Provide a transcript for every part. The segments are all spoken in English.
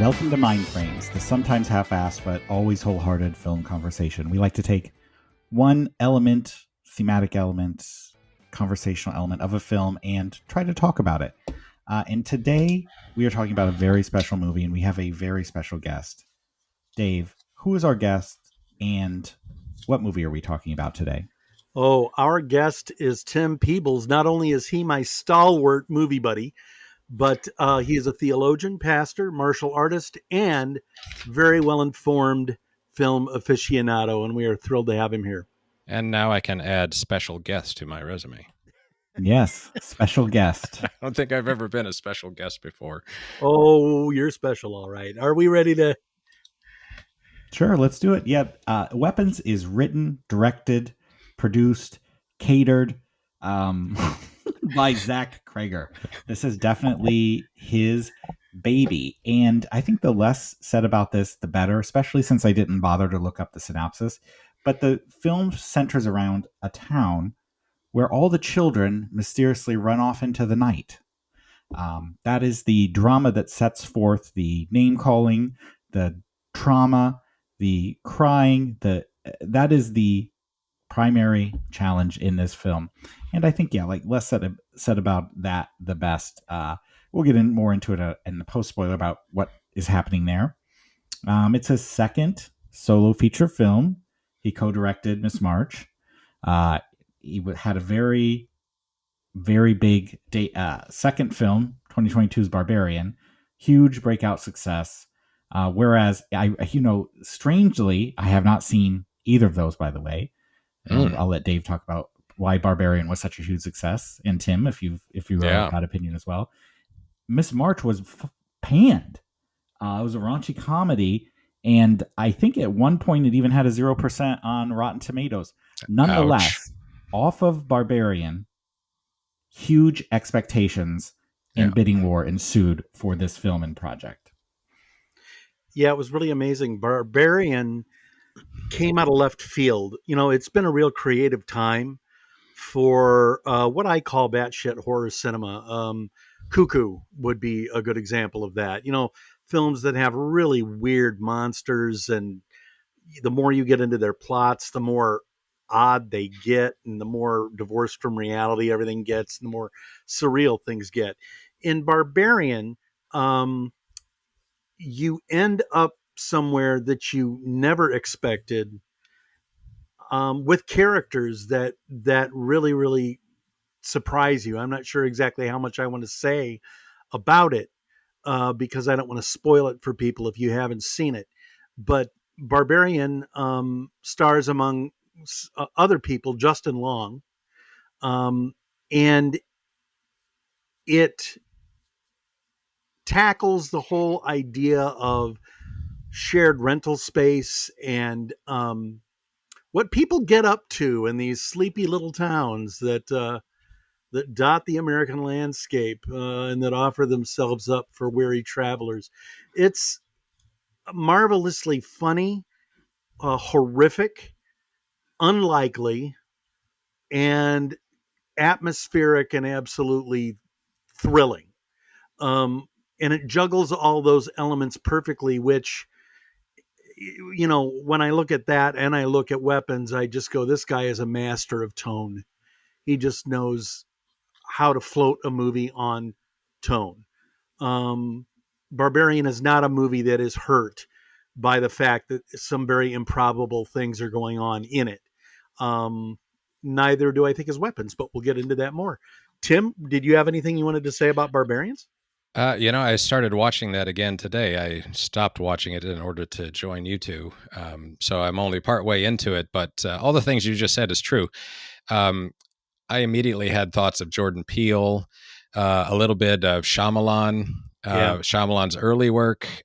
Welcome to Mindframes, the sometimes half-assed but always wholehearted film conversation. We like to take one element, thematic element, conversational element of a film and try to talk about it. And today we are talking about a very special movie, and we have a very special guest. Dave, who is our guest, and what movie are we talking about today? Oh, our guest is Tim Peebles. Not only is he my stalwart movie buddy, but he is a theologian, pastor, martial artist, and very well informed film aficionado. And we are thrilled to have him here. And now I can add special guest to my resume. Yes, special guest. I don't think I've ever been a special guest before. Oh, you're special, all right. Are we ready to? Sure, let's do it. Yeah, Weapons is written, directed, produced, catered by Zach Cregger. This is definitely his baby. And I think the less said about this, the better, especially since I didn't bother to look up the synopsis. But the film centers around a town where all the children mysteriously run off into the night. That is the drama that sets forth the name calling, the trauma, the crying. That is the primary challenge in this film. And I think, like less said about that, the best. We'll get more into it in the post spoiler about what is happening there. It's his second solo feature film. He co-directed Miss March. He had a very, very big second film, 2022's Barbarian, huge breakout success. Whereas strangely, I have not seen either of those, by the way. I'll let Dave talk about why Barbarian was such a huge success, and Tim, if you have that opinion as well. Miss March was panned. It was a raunchy comedy, and I think at one point it even had a 0% on Rotten Tomatoes. Nonetheless, off of Barbarian, huge expectations and bidding war ensued for this film and project. Yeah, it was really amazing. Barbarian came out of left field. It's been a real creative time for what I call batshit horror cinema. Cuckoo would be a good example of that. Films that have really weird monsters, and the more you get into their plots, the more odd they get, and the more divorced from reality everything gets, and the more surreal things get. In Barbarian, you end up somewhere that you never expected, with characters that really, really surprise you. I'm not sure exactly how much I want to say about it, because I don't want to spoil it for people if you haven't seen it. But Barbarian stars among other people Justin Long, and it tackles the whole idea of shared rental space and what people get up to in these sleepy little towns that dot the American landscape, and that offer themselves up for weary travelers. It's marvelously funny, horrific, unlikely, and atmospheric, and absolutely thrilling. And it juggles all those elements perfectly, which, when I look at that and I look at Weapons, I just go, this guy is a master of tone. He just knows how to float a movie on tone. Barbarian is not a movie that is hurt by the fact that some very improbable things are going on in it. Neither do I think is Weapons, but we'll get into that more. Tim, did you have anything you wanted to say about Barbarians? I started watching that again today. I stopped watching it in order to join you two. So I'm only partway into it, but all the things you just said is true. I immediately had thoughts of Jordan Peele, a little bit of Shyamalan, Shyamalan's early work,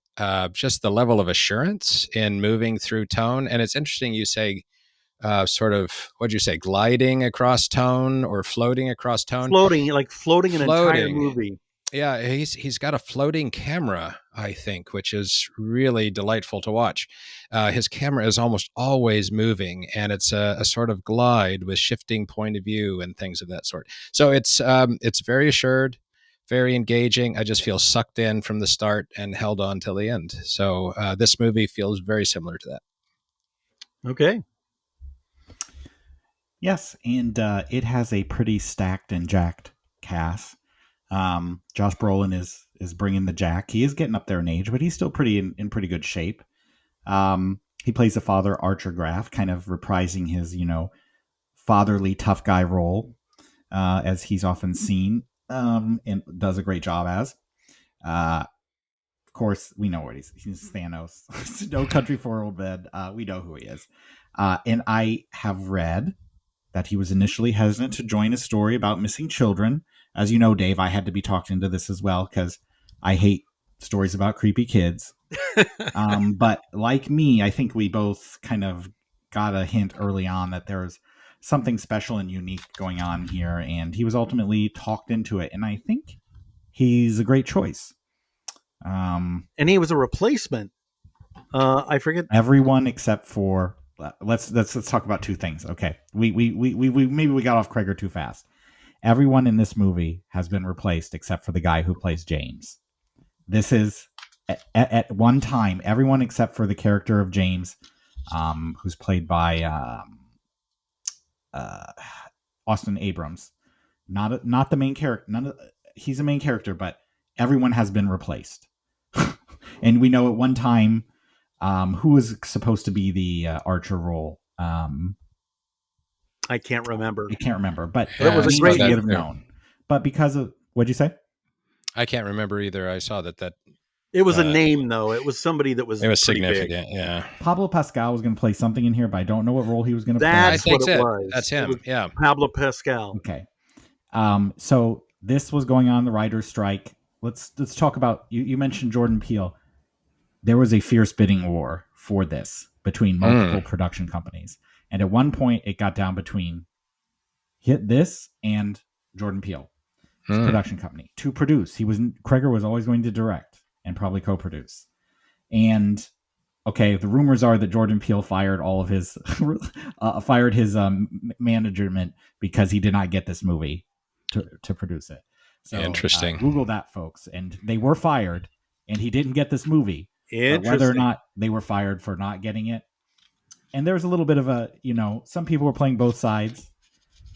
just the level of assurance in moving through tone. And it's interesting you say sort of, what'd you say, gliding across tone or floating across tone? Floating an entire movie. Yeah, he's got a floating camera, I think, which is really delightful to watch. His camera is almost always moving, and it's a sort of glide with shifting point of view and things of that sort. So it's very assured, very engaging. I just feel sucked in from the start and held on till the end. So this movie feels very similar to that. Okay. Yes, and it has a pretty stacked and jacked cast. Josh Brolin is bringing the jack. He is getting up there in age, but he's still pretty in pretty good shape. He plays the father Archer Graft, kind of reprising his fatherly tough guy role, as he's often seen, and does a great job as. Of course, we know what he's Thanos. No Country for Old Men. We know who he is. And I have read that he was initially hesitant to join a story about missing children. As you know, Dave, I had to be talked into this as well because I hate stories about creepy kids. But like me, I think we both kind of got a hint early on that there's something special and unique going on here, and he was ultimately talked into it. And I think he's a great choice. And he was a replacement. I forget. Everyone except for let's talk about two things. Okay, we maybe we got off Cregger too fast. Everyone in this movie has been replaced except for the guy who plays James. This is at one time everyone except for the character of James, who's played by Austin Abrams. Not the main character. He's a main character, but everyone has been replaced. And we know at one time who was supposed to be the Archer role. I can't remember. But it was a great would have known. But because of what'd you say? I can't remember either. I saw that. It was a name, though. It was somebody that was. It was significant. Big. Yeah. Pablo Pascal was going to play something in here, but I don't know what role he was going to play. That's what it was. That's him. Yeah. Pablo Pascal. Okay. So this was going on the writer's strike. Let's talk about you mentioned Jordan Peele. There was a fierce bidding war for this between multiple production companies. And at one point it got down between this and Jordan Peele, his production company, to produce. Cregger was always going to direct and probably co-produce. And okay, the rumors are that Jordan Peele fired all of his management because he did not get this movie to produce it. So interesting. Google that, folks. And they were fired, and he didn't get this movie. But whether or not they were fired for not getting it, and there was a little bit of some people were playing both sides.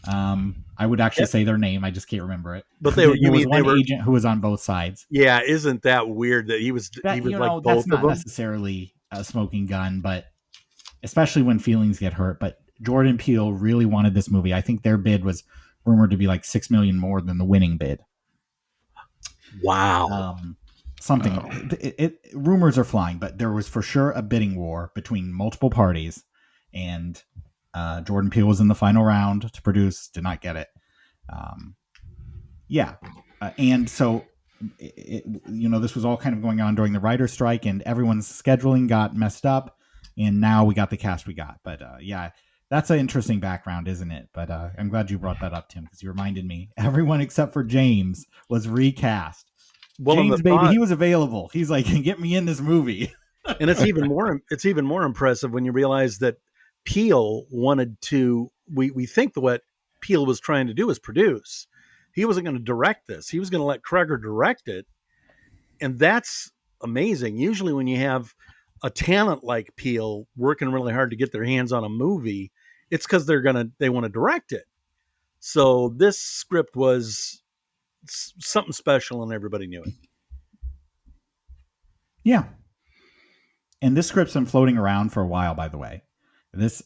I would actually say their name. I just can't remember it. But there was one agent who was on both sides. Yeah, isn't that weird that he was like both that's not of them? Necessarily a smoking gun, but especially when feelings get hurt. But Jordan Peele really wanted this movie. I think their bid was rumored to be like $6 million more than the winning bid. Wow. Rumors are flying, but there was for sure a bidding war between multiple parties, and Jordan Peele was in the final round to produce, did not get it. And so this was all kind of going on during the writer's strike, and everyone's scheduling got messed up, and now we got the cast we got. But that's an interesting background, isn't it? But I'm glad you brought that up, Tim, because you reminded me. Everyone except for James was recast. Well, James, baby, he was available. He's like, get me in this movie. And it's even more impressive when you realize that Peele wanted to. We think that what Peele was trying to do is produce. He wasn't going to direct this. He was going to let Cregger direct it, and that's amazing. Usually, when you have a talent like Peele working really hard to get their hands on a movie, it's because they want to direct it. So this script was something special, and everybody knew it. Yeah. And this script's been floating around for a while, by the way.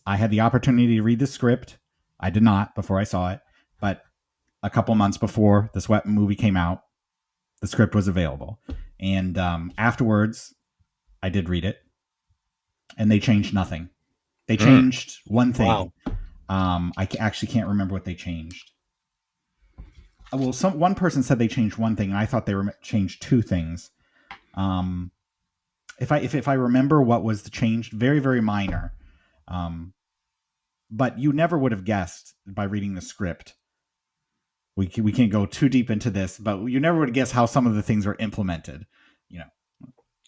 I had the opportunity to read the script. I did not before I saw it, but a couple months before this movie came out, the script was available. And afterwards, I did read it, and they changed nothing. They changed one thing. Wow. I actually can't remember what they changed. Well, one person said they changed one thing, and I thought they changed two things. If I remember what was the change, very, very minor. But you never would have guessed by reading the script. We can't go too deep into this, but you never would guess how some of the things were implemented.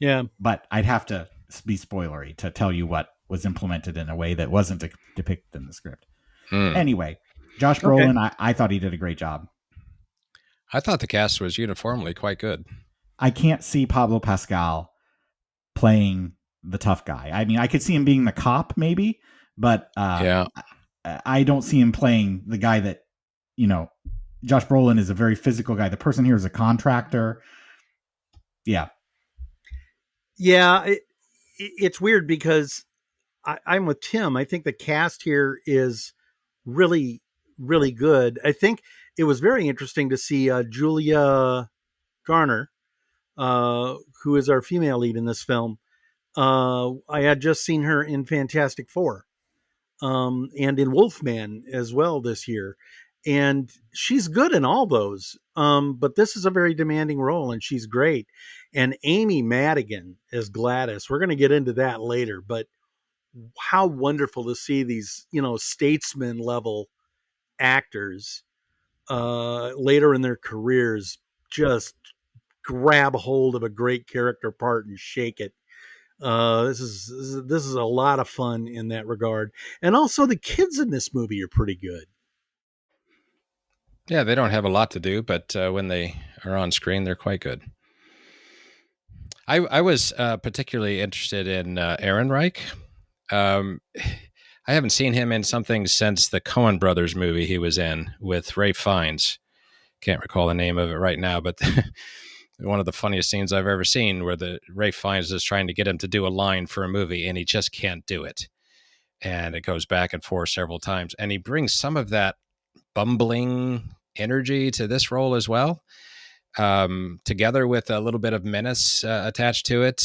Yeah. But I'd have to be spoilery to tell you what was implemented in a way that wasn't depicted in the script. Anyway, Josh Brolin, I thought he did a great job. I thought the cast was uniformly quite good. I can't see Pablo Pascal playing the tough guy. I mean, I could see him being the cop maybe, but Yeah. I don't see him playing the guy that, you know, Josh Brolin is a very physical guy. The person here is a contractor. Yeah. Yeah, it's weird because I'm with Tim. I think the cast here is really, really good. I think it was very interesting to see Julia Garner, who is our female lead in this film. I had just seen her in Fantastic Four, and in Wolfman as well this year. And she's good in all those. But this is a very demanding role, and she's great. And Amy Madigan as Gladys. We're going to get into that later, but how wonderful to see these, statesman level actors later in their careers just grab hold of a great character part and shake it. This is a lot of fun in that regard, and also the kids in this movie are pretty good. Yeah, they don't have a lot to do, but when they are on screen, they're quite good. I was particularly interested in Aaron Reich. I haven't seen him in something since the Coen Brothers movie he was in with Ralph Fiennes. Can't recall the name of it right now, but one of the funniest scenes I've ever seen, where the Ralph Fiennes is trying to get him to do a line for a movie and he just can't do it, and it goes back and forth several times, and he brings some of that bumbling energy to this role as well, together with a little bit of menace attached to it.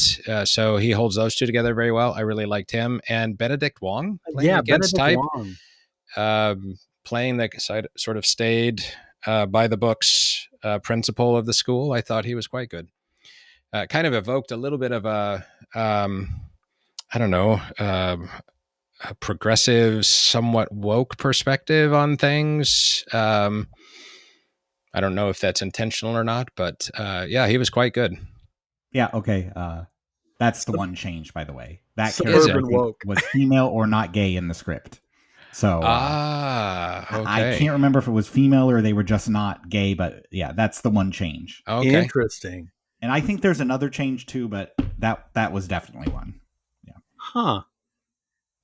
So he holds those two together very well. I really liked him. And Benedict Wong playing Yeah, against Benedict type, Wong. playing the sort of stayed by the books principal of the school. I thought he was quite good. Kind of evoked a little bit of I don't know, a progressive, somewhat woke perspective on things. I don't know if that's intentional or not, but yeah, he was quite good. Yeah. Okay. That's the one change, by the way. That character, I Suburban think, woke. was female or not gay in the script. So I Okay. can't remember if it was female or they were just not gay, but yeah, that's the one change. Okay. Interesting. And I think there's another change too, but that was definitely one. Yeah. Huh.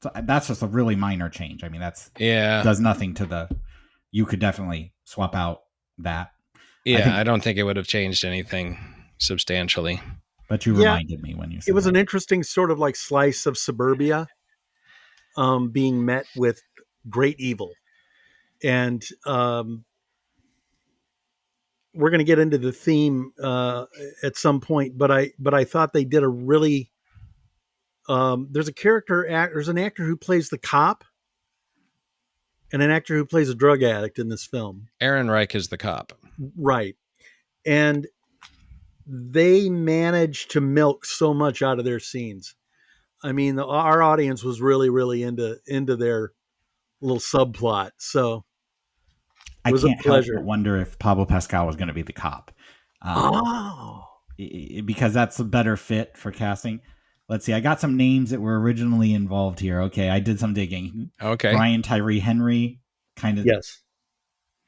So that's just a really minor change. I mean, Yeah. does nothing to the. You could definitely swap out that. Yeah, I don't think it would have changed anything substantially. But you reminded me when you said It was that. an interesting sort of like slice of suburbia, being met with great evil. And we're going to get into the theme at some point, but I thought they did a really there's an actor who plays the cop and an actor who plays a drug addict in this film. Aaron Reich is the cop. Right. And they managed to milk so much out of their scenes. I mean, our audience was really, really into their little subplot. So it was I can't a pleasure. help but wonder if Pablo Pascal was going to be the cop. Because that's a better fit for casting. Let's see. I got some names that were originally involved here. Okay, I did some digging. Okay. Brian Tyree Henry, kind of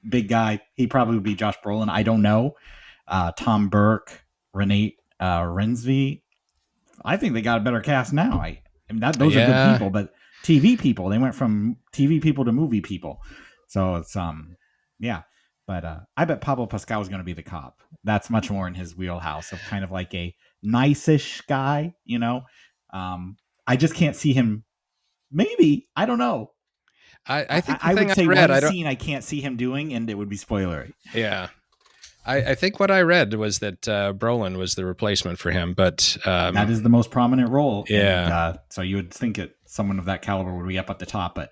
big guy. He probably would be Josh Brolin. I don't know. Tom Burke, Renee Rensby. I think they got a better cast now. I mean, those are good people, but TV people. They went from TV people to movie people. So it's yeah. But I bet Pablo Pascal is going to be the cop. That's much more in his wheelhouse of kind of like a nice-ish guy, you know. I just can't see him. Maybe, I don't know. I think I would say one scene I can't see him doing, and it would be spoilery. Yeah. I think what I read was that Brolin was the replacement for him, but that is the most prominent role. Yeah. And, so you would think someone of that caliber would be up at the top, but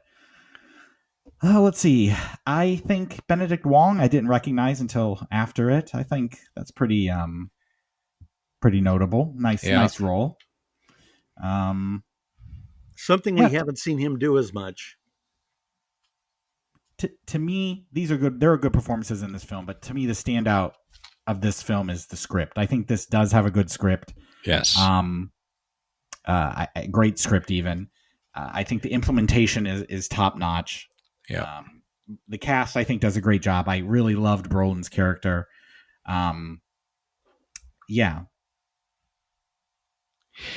let's see. I think Benedict Wong I didn't recognize until after it. I think that's pretty notable. Nice role. Something we haven't seen him do as much. To me, these are good. There are good performances in this film, but to me, the standout of this film is the script. I think this does have a good script. Yes. Great script even. I think the implementation is top notch. Yeah. The cast I think does a great job. I really loved Brolin's character. Yeah,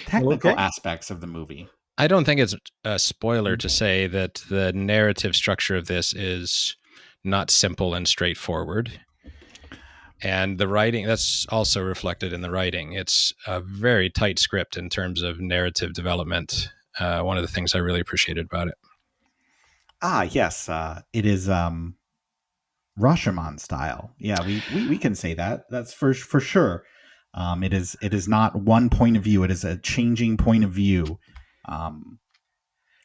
technical Okay. aspects of the movie. I don't think it's a spoiler to say that the narrative structure of this is not simple and straightforward. And the writing, that's also reflected in the writing. It's a very tight script in terms of narrative development. One of the things I really appreciated about it. Yes, it is Rashomon-style. Yeah, we can say that. That's for sure. It is not one point of view. It is a changing point of view.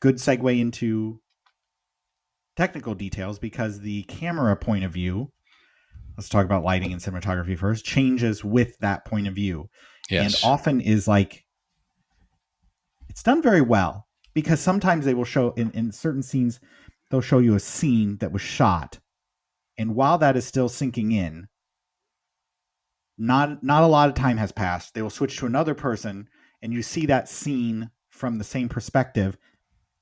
Good segue into technical details because the camera point of view, let's talk about lighting and cinematography first, changes with that point of view. And Yes. often is like, it's done very well because sometimes they will show in certain scenes, they'll show you a scene that was shot. And while that is still sinking in, not a lot of time has passed. They will switch to another person and you see that scene from the same perspective,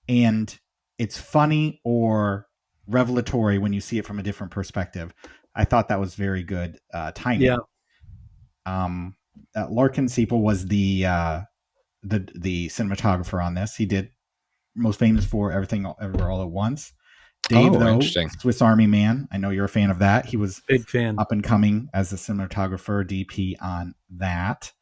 and it's funny or revelatory when you see it from a different perspective. I thought that was very good timing. Yeah. Larkin Seiple was the cinematographer on this. He did most famous for Everything Everywhere All at Once. Dave, Oh, though, interesting. Swiss Army Man. I know you're a fan of that. He was Big fan. up and coming as a cinematographer, DP on that.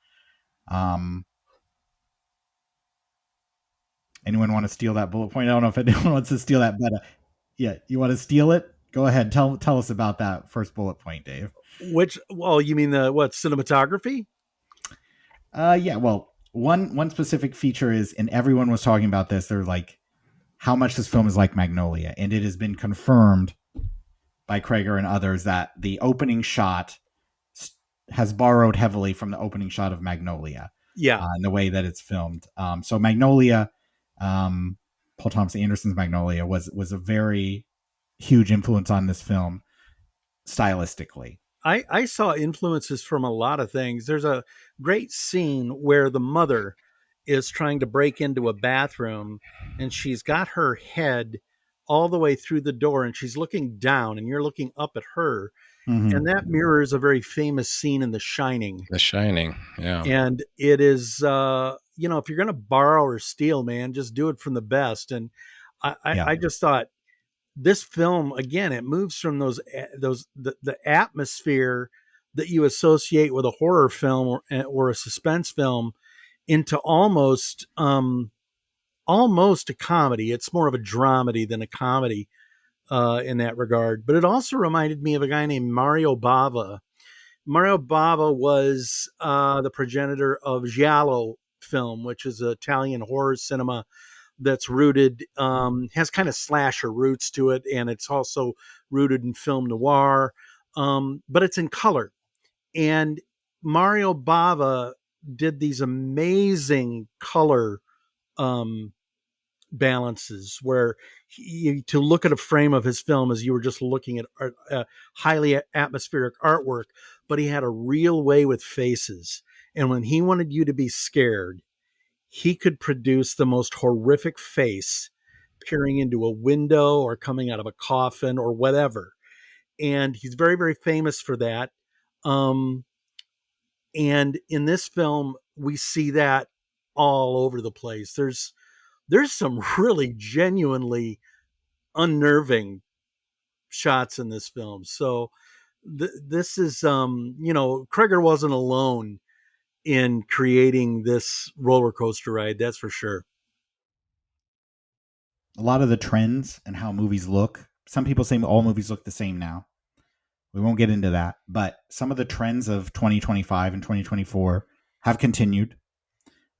Anyone want to steal that bullet point? I don't know if anyone wants to steal that, but yeah, you want to steal it? Go ahead. Tell us about that first bullet point, Dave. Which, well, you mean the what, cinematography? Yeah. Well, one specific feature is, and everyone was talking about this. They're like, how much this film is like Magnolia, and it has been confirmed by Cregger and others that the opening shot has borrowed heavily from the opening shot of Magnolia. Yeah. In the way that it's filmed. So Magnolia, Paul Thomas Anderson's Magnolia was a very huge influence on this film stylistically. I saw influences from a lot of things. There's a great scene where the mother is trying to break into a bathroom and she's got her head all the way through the door and she's looking down and you're looking up at her. And Mm-hmm. that mirrors a very famous scene in The Shining. The Shining. Yeah. And it is, if you're going to borrow or steal, man, just do it from the best. And Yeah. I just thought, this film, again, it moves from the atmosphere that you associate with a horror film or a suspense film into almost a comedy. It's more of a dramedy than a comedy in that regard. But it also reminded me of a guy named Mario Bava. Mario Bava was the progenitor of giallo film, which is an Italian horror cinema that's rooted, has kind of slasher roots to it, and it's also rooted in film noir, but it's in color. And Mario Bava did these amazing color um, balances where to look at a frame of his film as you were just looking at highly atmospheric artwork, but he had a real way with faces. And when he wanted you to be scared, he could produce the most horrific face peering into a window or coming out of a coffin or whatever. And he's very, very famous for that. Um, and in this film, we see that all over the place. There's some really genuinely unnerving shots in this film. So this is, Cregger wasn't alone in creating this roller coaster ride. That's for sure. A lot of the trends and how movies look. Some people say all movies look the same now. We won't get into that, but some of the trends of 2025 and 2024 have continued.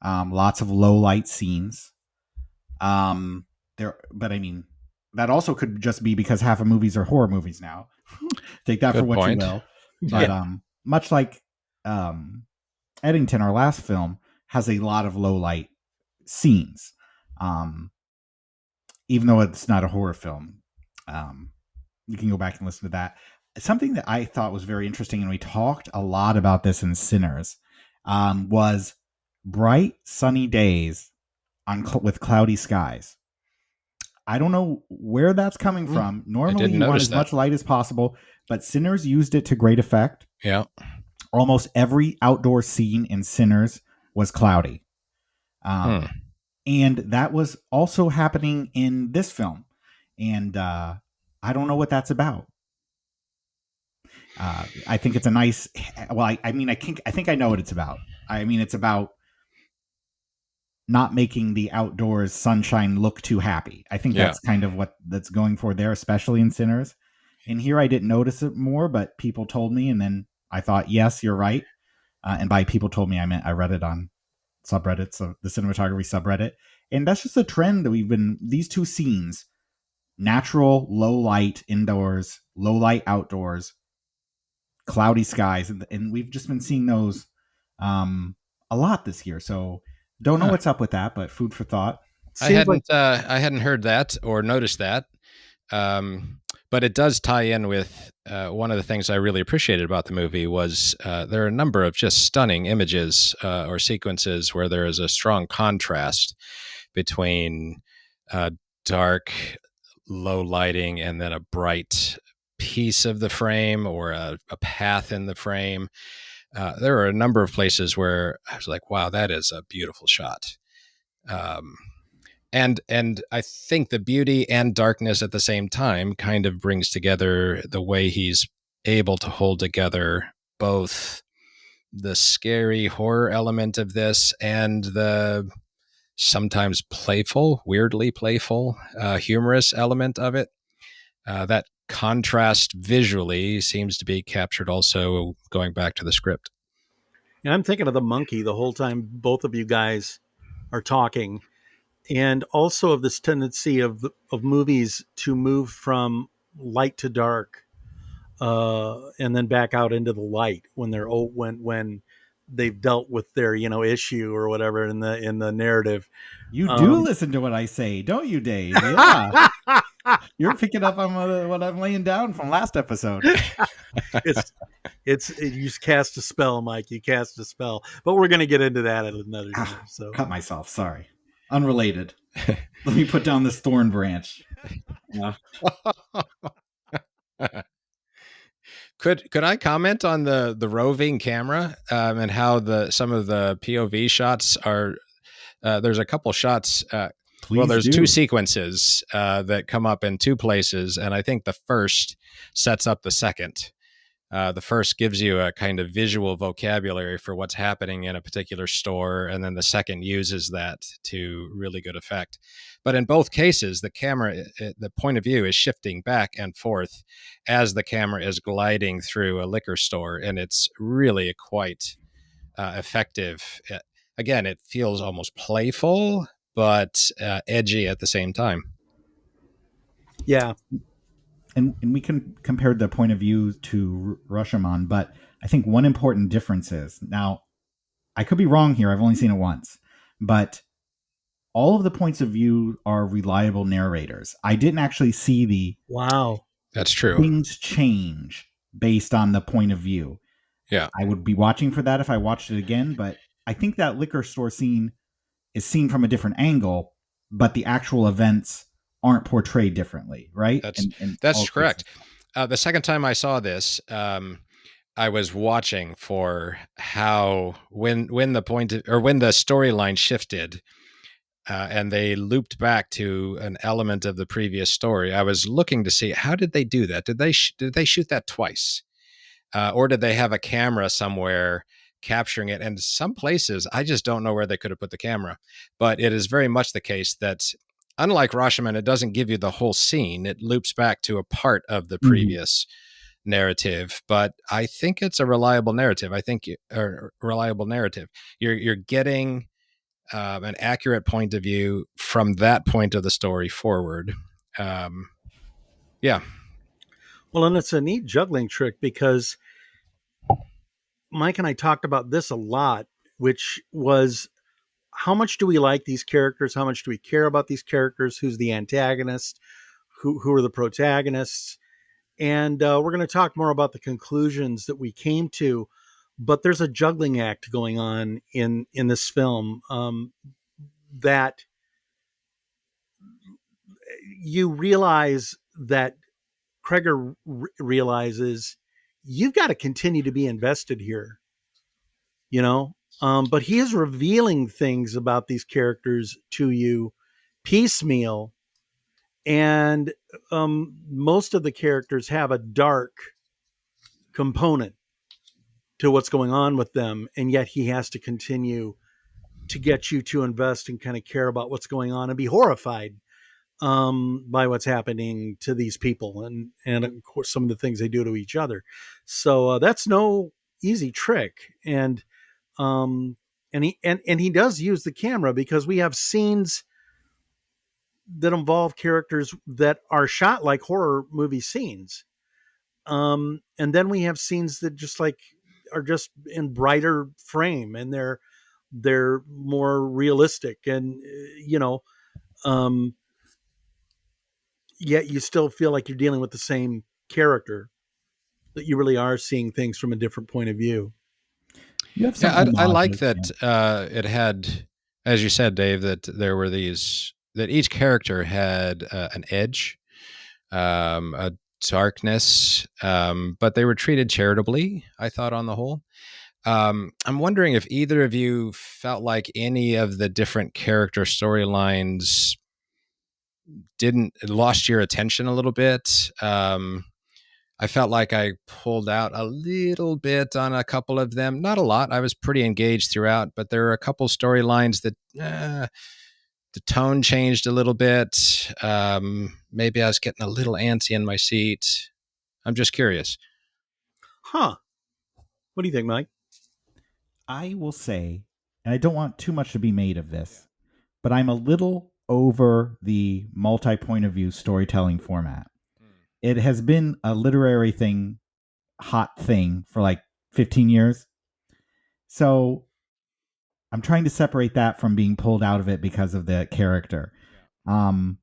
Lots of low light scenes. But I mean, that also could just be because half of movies are horror movies now. Take that for Good what point. you will. But Yeah. much like Eddington, our last film, has a lot of low light scenes. Even though it's not a horror film. You can go back and listen to that. Something that I thought was very interesting, and we talked a lot about this in Sinners, was bright sunny days with cloudy skies. I don't know where that's coming from. I Normally, didn't you want notice as that. much light as possible, but Sinners used it to great effect. Yeah. Almost every outdoor scene in Sinners was cloudy. Hmm. And that was also happening in this film. And I don't know what that's about. I think it's a nice. Well, I think I know what it's about. I mean, it's about not making the outdoors sunshine look too happy. I think Yeah. that's kind of what that's going for there, especially in Sinners. And here I didn't notice it more, but people told me, and then I thought, yes, you're right. And by people told me, I meant I read it on subreddit, so the cinematography subreddit. And that's just a trend that we've been, these two scenes, natural, low light indoors, low light outdoors, cloudy skies. And we've just been seeing those a lot this year. So don't know Huh. what's up with that, but food for thought. Seems like I hadn't heard that or noticed that. Um, but it does tie in with one of the things I really appreciated about the movie was there are a number of just stunning images or sequences where there is a strong contrast between uh, dark, low lighting and then a bright piece of the frame or a path in the frame. There are a number of places where I was like, wow, that is a beautiful shot. Um, and I think the beauty and darkness at the same time kind of brings together the way he's able to hold together both the scary horror element of this and the sometimes playful, weirdly playful, humorous element of it. That contrast visually seems to be captured also going back to the script. and I'm thinking of the monkey the whole time both of you guys are talking, and also of this tendency of movies to move from light to dark, and then back out into the light when they're when they've dealt with their issue or whatever in the narrative. You do Um, listen to what I say, don't you, Dave? Yeah. You're picking up on what I'm laying down from last episode. it's you just cast a spell, Mike. You cast a spell, but we're going to get into that at another time. So Cut myself. Sorry. Unrelated. Let me put down this thorn branch. Yeah. Could I comment on the roving camera and how the some of the POV shots are? There's a couple shots. Well, Please there's two do. sequences that come up in two places, and I think the first sets up the second. The first gives you a kind of visual vocabulary for what's happening in a particular store, and then the second uses that to really good effect. But in both cases, the camera, the point of view is shifting back and forth as the camera is gliding through a liquor store, and it's really quite effective. Again, it feels almost playful, but edgy at the same time. yeah, And we can compare the point of view to Rashomon, but I think one important difference is now I could be wrong here. I've only seen it once, but all of the points of view are reliable narrators. I didn't actually see the wow, That's true. things change based on the point of view. Yeah, I would be watching for that if I watched it again, but I think that liquor store scene is seen from a different angle, but the actual events aren't portrayed differently, right? that's In all that's cases. correct. The second time I saw this, I was watching for how when the point or when the storyline shifted and they looped back to an element of the previous story. I was looking to see how did they do that? Did they shoot that twice, or did they have a camera somewhere capturing it? And some places I just don't know where they could have put the camera, but it is very much the case that. Unlike Rashomon, it doesn't give you the whole scene. It loops back to a part of the Mhm. previous narrative, but I think it's a reliable narrative. I think or reliable narrative. You're getting an accurate point of view from that point of the story forward. Um, yeah, well, and it's a neat juggling trick because Mike and I talked about this a lot, which was how much do we like these characters? How much do we care about these characters? Who's the antagonist? Who are the protagonists? And we're going to talk more about the conclusions that we came to. But there's a juggling act going on in this film, that you realize that Cregger realizes you've got to continue to be invested here, you know. But he is revealing things about these characters to you piecemeal, and most of the characters have a dark component to what's going on with them, and yet he has to continue to get you to invest and kind of care about what's going on and be horrified by what's happening to these people, and of course some of the things they do to each other. So that's no easy trick, um, and he does use the camera, because we have scenes that involve characters that are shot like horror movie scenes, and then we have scenes that just like are just in brighter frame, and they're more realistic, and you know, um, yet you still feel like you're dealing with the same character, that you really are seeing things from a different point of view. You have some Yeah, I like homages. that it had, as you said, Dave, that there were these, that each character had an edge, a darkness, but they were treated charitably, I thought, on the whole. I'm wondering if either of you felt like any of the different character storylines didn't lost your attention a little bit. I felt like I pulled out a little bit on a couple of them, not a lot. I was pretty engaged throughout, but there were a couple storylines that the tone changed a little bit. Maybe I was getting a little antsy in my seat. I'm just curious. Huh? What do you think, Mike? I will say, and I don't want too much to be made of this, but I'm a little over the multi-point of view storytelling format. It has been a literary thing, hot thing for like 15 years. So I'm trying to separate that from being pulled out of it because of the character. Um,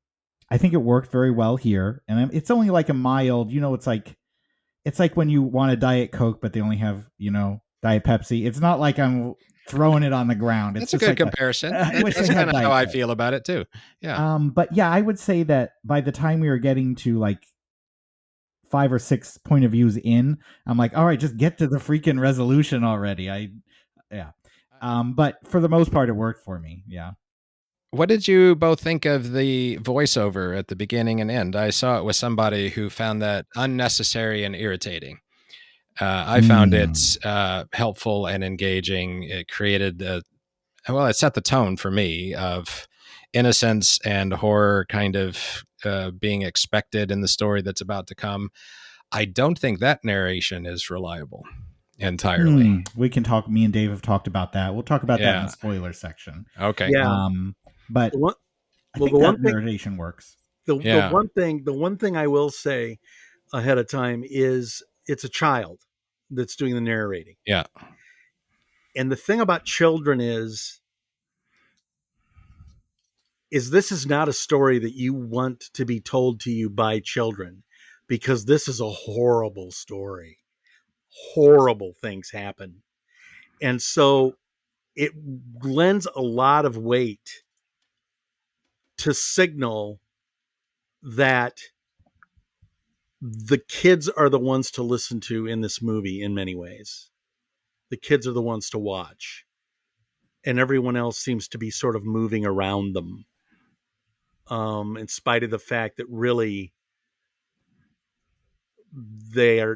I think it worked very well here, and it's only like a mild. It's like when you want a Diet Coke, but they only have Diet Pepsi. It's not like I'm throwing it on the ground. It's That's a just good like comparison. I wish That's they had kind of how Diet I Coke. feel about it too. Yeah. But yeah, I would say that by the time we were getting to like 5 or 6 point of views in, I'm like, all right, just get to the freaking resolution already. Yeah. But for the most part, it worked for me. Yeah. What did you both think of the voiceover at the beginning and end? I saw it with somebody who found that unnecessary and irritating. I found it helpful and engaging. It created it set the tone for me of innocence and horror kind of being expected in the story that's about to come. I don't think that narration is reliable entirely. We can talk. Me and Dave have talked about that. We'll talk about that in the Yeah. spoiler section. Okay. Yeah. But The one, I well, think that narration works. Yeah. the one thing I will say ahead of time is it's a child that's doing the narrating. Yeah. And the thing about children is this is not a story that you want to be told to you by children, because this is a horrible story. Horrible things happen. And so it lends a lot of weight to signal that the kids are the ones to listen to in this movie in many ways. The kids are the ones to watch, and everyone else seems to be sort of moving around them, in spite of the fact that really they are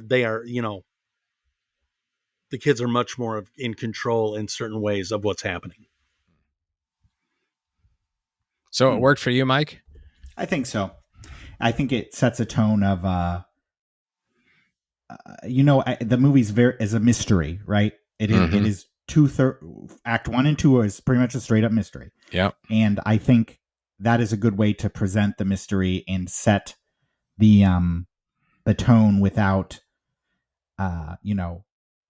the kids are much more in control in certain ways of what's happening. So it worked for you, Mike? I think so. I think it sets a tone of the movie's is a mystery, right? It is act 1 and 2 is pretty much a straight up mystery. Yeah. And I think that is a good way to present the mystery and set the tone without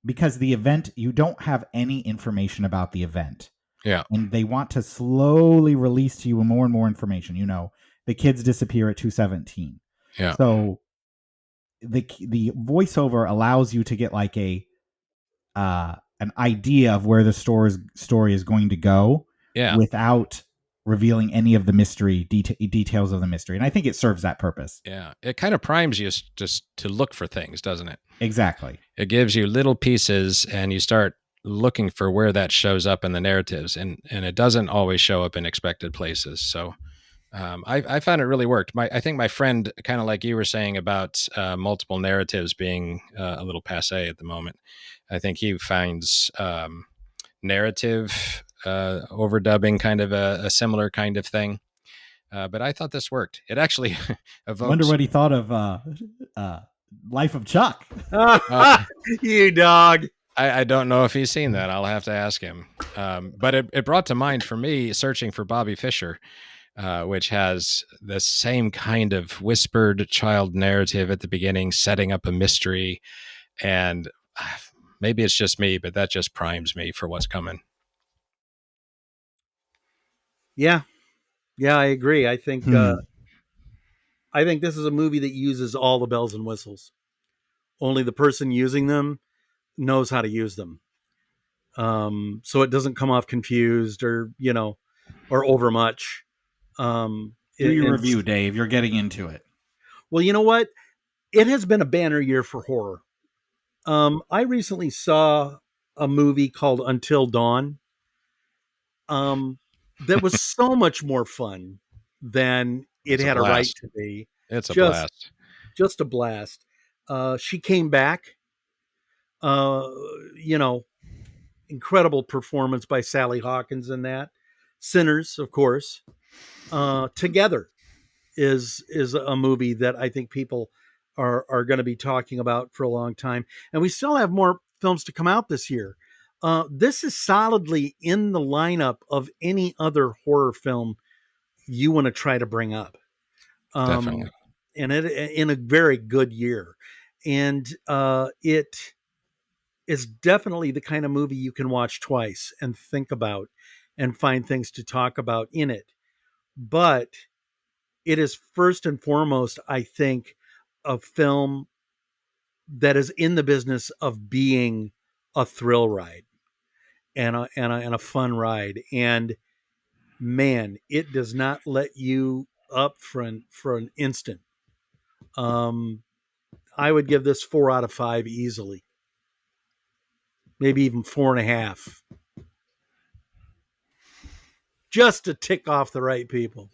because the event, you don't have any information about the event. Yeah. And they want to slowly release to you more and more information. The kids disappear at 2:17. Yeah. So the voiceover allows you to get like an idea of where the story is going to go, Yeah. without revealing any of the mystery details of the mystery, and I think it serves that purpose. Yeah, it kind of primes you just to look for things, doesn't it? Exactly. It gives you little pieces, and you start looking for where that shows up in the narratives, and it doesn't always show up in expected places. So I found it really worked. I think my friend, kind of like you were saying about multiple narratives being a little passe at the moment. I think he finds narrative overdubbing kind of a similar kind of thing. But I thought this worked. It actually Wonder evokes. what he thought of Life of Chuck. You dog. I don't know if he's seen that. I'll have to ask him. But it brought to mind for me searching for Bobby Fischer, which has the same kind of whispered child narrative at the beginning, setting up a mystery. And maybe it's just me, but that just primes me for what's coming. Yeah, I agree. I think this is a movie that uses all the bells and whistles. Only the person using them knows how to use them. So it doesn't come off confused or or overmuch. Do your review, Dave. You're getting into it. Well, you know what? It has been a banner year for horror. I recently saw a movie called Until Dawn. That was so much more fun than it It's a had a right blast. to be. It's a Just, blast. just a blast. She came back. Uh, you know, Incredible performance by Sally Hawkins in that. Sinners, of course. Together is a movie that I think people are going to be talking about for a long time, and we still have more films to come out this year. This is solidly in the lineup of any other horror film you want to try to bring up, Definitely. and it in a very good year, and it is definitely the kind of movie you can watch twice and think about and find things to talk about in it. But it is first and foremost, I think, a film that is in the business of being a thrill ride and a fun ride. And man, it does not let you up for an instant. Um, I would give this 4 out of 5 easily, maybe even 4.5, just to tick off the right people.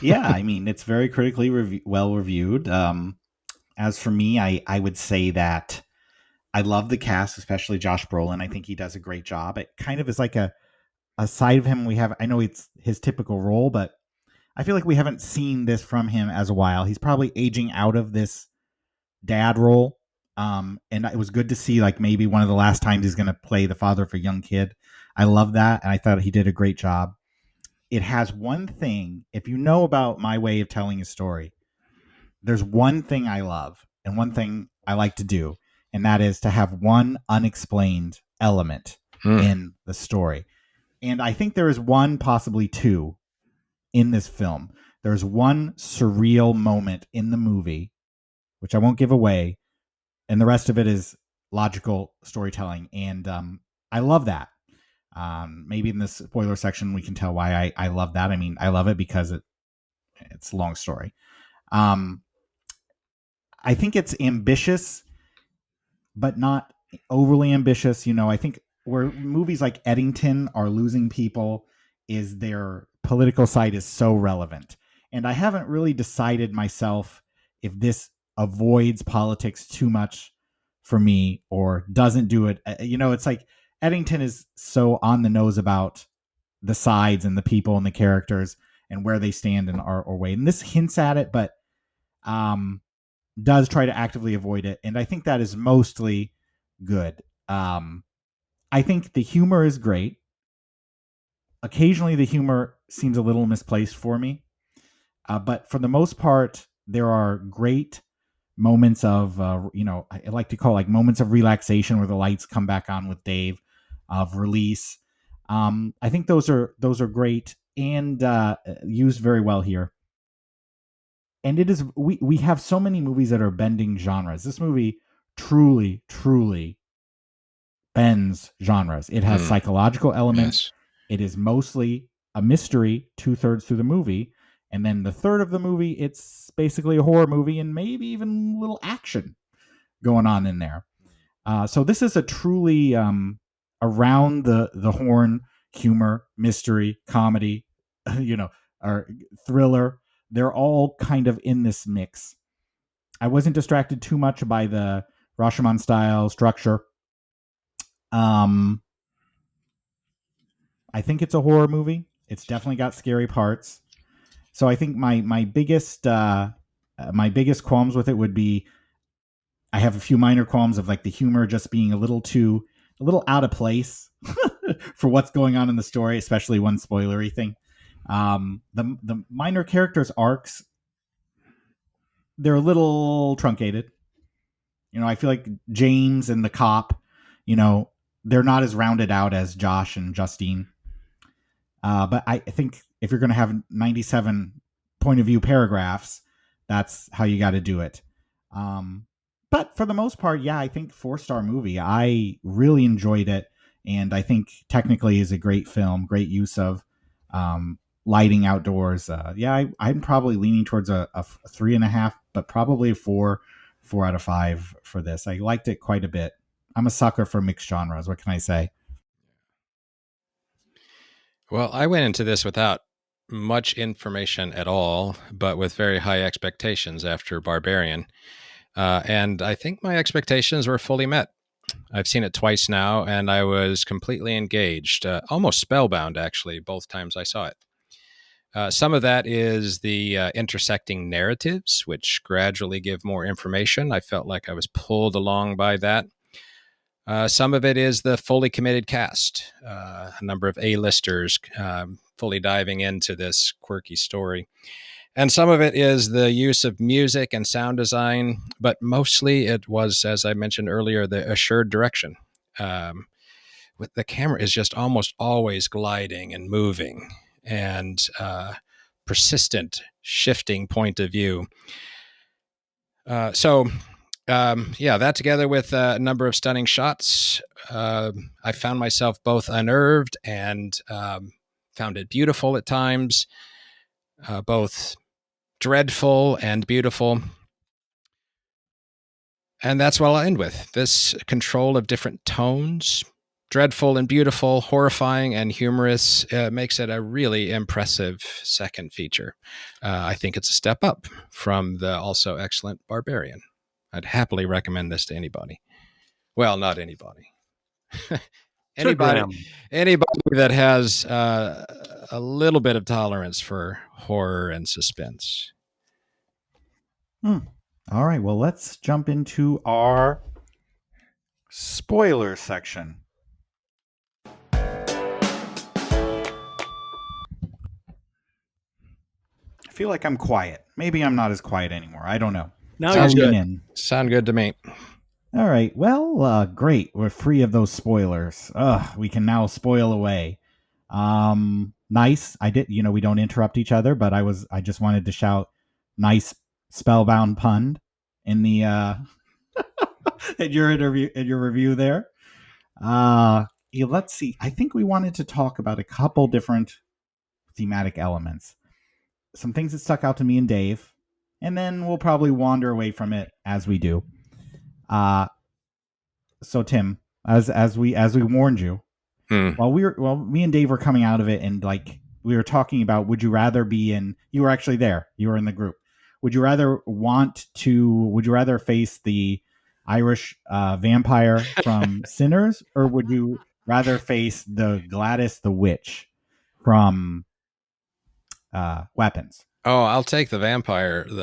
Yeah, I mean, it's very critically well reviewed. As for me, I would say that I love the cast, especially Josh Brolin. I think he does a great job. It kind of is like a side of him we have. I know it's his typical role, but I feel like we haven't seen this from him as a while. He's probably aging out of this dad role. And it was good to see like maybe one of the last times he's going to play the father of a young kid. I love that. And I thought he did a great job. It has one thing, if you know about my way of telling a story, there's one thing I love and one thing I like to do, and that is to have one unexplained element in the story. And I think there is one, possibly two, in this film. There's one surreal moment in the movie, which I won't give away, and the rest of it is logical storytelling. And I love that. Maybe in this spoiler section we can tell why I love that. I mean, I love it because it's a long story. I think it's ambitious, but not overly ambitious. I think where movies like Eddington are losing people is their political side is so relevant. And I haven't really decided myself if this avoids politics too much for me or doesn't do it. It's like Eddington is so on the nose about the sides and the people and the characters and where they stand in our way. And this hints at it, but does try to actively avoid it. And I think that is mostly good. I think the humor is great. Occasionally, the humor seems a little misplaced for me. But for the most part, there are great moments of, I like to call like moments of relaxation where the lights come back on with Dave, of release. I think those are great and used very well here. And it is we have so many movies that are bending genres. This movie truly bends genres. It has psychological elements. Yes. It is mostly a mystery 2/3 through the movie, and then the third of the movie, it's basically a horror movie and maybe even a little action going on in there. So this is a truly around the horn humor, mystery, comedy, or thriller. They're all kind of in this mix. I wasn't distracted too much by the Rashomon-style structure. I think it's a horror movie. It's definitely got scary parts. So I think my biggest qualms with it would be I have a few minor qualms of like the humor just being a little out of place for what's going on in the story, especially one spoilery thing. The minor characters arcs, they're a little truncated. I feel like James and the cop, they're not as rounded out as Josh and Justine. But I think if you're going to have 97 point of view paragraphs, that's how you got to do it. But for the most part, yeah, I think 4-star movie. I really enjoyed it, and I think technically is a great film, great use of lighting outdoors. I'm probably leaning towards a 3.5, but probably a 4 out of 5 for this. I liked it quite a bit. I'm a sucker for mixed genres. What can I say? Well, I went into this without much information at all, but with very high expectations after Barbarian. And I think my expectations were fully met. I've seen it twice now, and I was completely engaged, almost spellbound, actually, both times I saw it. Some of that is the intersecting narratives, which gradually give more information. I felt like I was pulled along by that. Some of it is the fully committed cast, a number of A-listers fully diving into this quirky story. And some of it is the use of music and sound design, but mostly it was, as I mentioned earlier, the assured direction. With the camera is just almost always gliding and moving and persistent shifting point of view. That together with a number of stunning shots, I found myself both unnerved and found it beautiful at times, both dreadful and beautiful. And that's what I'll end with. This control of different tones, dreadful and beautiful, horrifying and humorous, makes it a really impressive second feature. I think it's a step up from the also excellent Barbarian. I'd happily recommend this to anybody. Well, not anybody. anybody that has a little bit of tolerance for horror and suspense. All right, well, let's jump into our spoiler section. I feel like I'm quiet. Maybe I'm not as quiet anymore. I don't know. Now you're good. Sound good to me. All right. Well, great. We're free of those spoilers. We can now spoil away. Nice. I did. We don't interrupt each other, but I just wanted to shout, nice spellbound pun in the at your review there. Let's see. I think we wanted to talk about a couple different thematic elements. Some things that stuck out to me and Dave, and then we'll probably wander away from it as we do. So Tim, as we warned you, while me and Dave were coming out of it, and like we were talking about, would you rather be in? You were actually there. You were in the group. Would you rather face the Irish vampire from Sinners, or would you rather face the Gladys the Witch from Weapons? Oh, I'll take the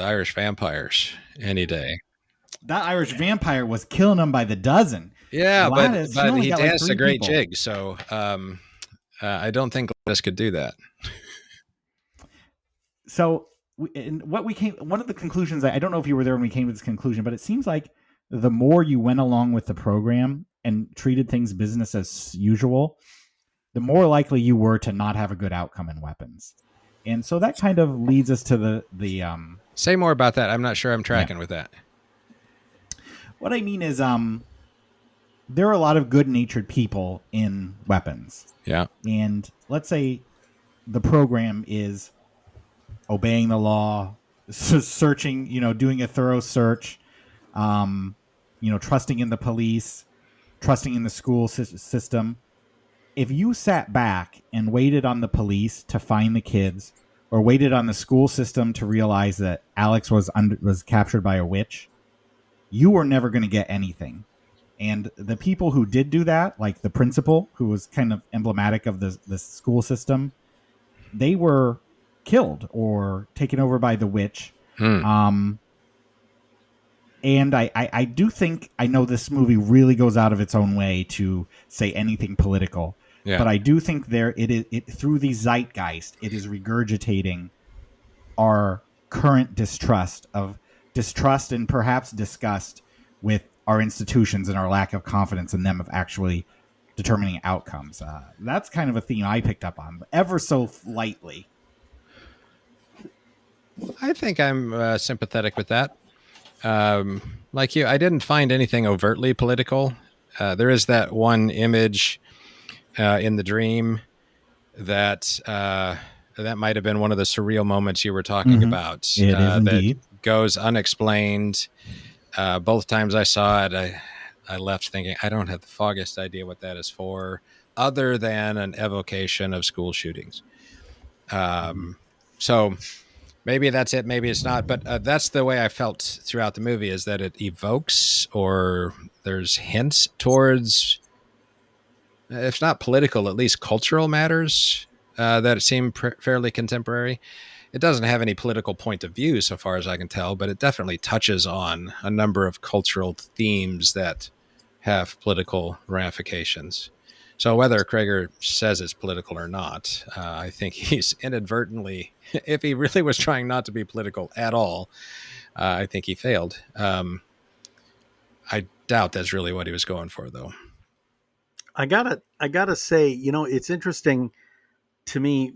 Irish vampires any day. That Irish vampire was killing them by the dozen. Yeah, Gladys, but he danced like a great people. jig, so I don't think Gladys could do that. So, one of the conclusions, I don't know if you were there when we came to this conclusion, but it seems like the more you went along with the program and treated things business as usual, the more likely you were to not have a good outcome in Weapons. And so that kind of leads us to the say more about that. I'm not sure I'm tracking with that. What I mean is there are a lot of good-natured people in Weapons. Yeah. And let's say the program is obeying the law, searching, doing a thorough search, um, trusting in the police, trusting in the school system. If you sat back and waited on the police to find the kids, or waited on the school system to realize that Alex was captured by a witch, you were never going to get anything. And the people who did do that, like the principal, who was kind of emblematic of the school system, they were killed or taken over by the witch. Hmm. And I do think, I know this movie really goes out of its own way to say anything political, Yeah. but I do think it through the zeitgeist, it is regurgitating our current distrust and perhaps disgust with our institutions and our lack of confidence in them of actually determining outcomes. That's kind of a theme I picked up on, ever so lightly. I think I'm sympathetic with that. Like you, I didn't find anything overtly political. There is that one image in the dream that that might have been one of the surreal moments you were talking about. It is That indeed. goes unexplained. Both times I saw it, I left thinking I don't have the foggiest idea what that is for, other than an evocation of school shootings. So maybe that's it, maybe it's not, but that's the way I felt throughout the movie, is that it evokes, or there's hints towards, if not political, at least cultural matters that seem fairly contemporary. It doesn't have any political point of view so far as I can tell, but it definitely touches on a number of cultural themes that have political ramifications. So whether Cregger says it's political or not, I think he's inadvertently, if he really was trying not to be political at all, I think he failed. I doubt that's really what he was going for, though. I gotta say, it's interesting to me,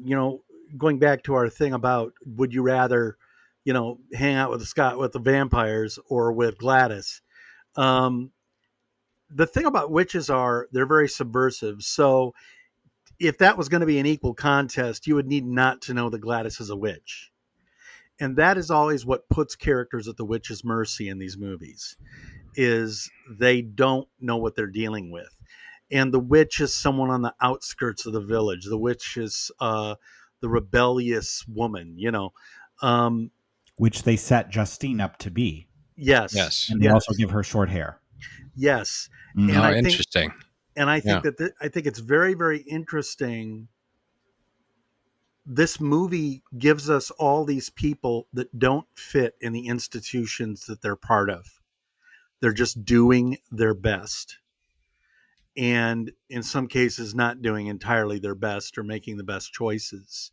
going back to our thing about would you rather, hang out with Scott with the vampires or with Gladys? Um, the thing about witches are they're very subversive. So if that was going to be an equal contest, you would need not to know that Gladys is a witch. And that is always what puts characters at the witch's mercy in these movies, is they don't know what they're dealing with. And the witch is someone on the outskirts of the village. The witch is the rebellious woman, Which they set Justine up to be. Yes, Yes. And they also yes, give her short hair. yes. And Oh, I think, interesting. and I think Yeah. that I think it's very, very interesting. This movie gives us all these people that don't fit in the institutions that they're part of. They're just doing their best. And in some cases, not doing entirely their best or making the best choices.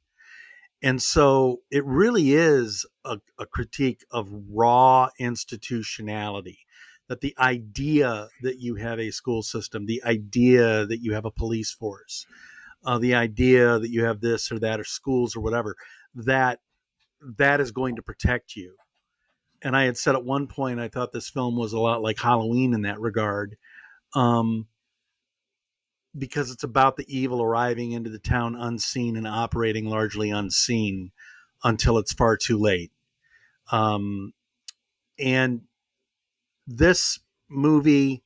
And so it really is a critique of raw institutionality. That the idea that you have a school system, the idea that you have a police force, the idea that you have this or that or schools or whatever, that that is going to protect you. And I had said at one point I thought this film was a lot like Halloween in that regard, um, because it's about the evil arriving into the town unseen and operating largely unseen until it's far too late. Um, and this movie,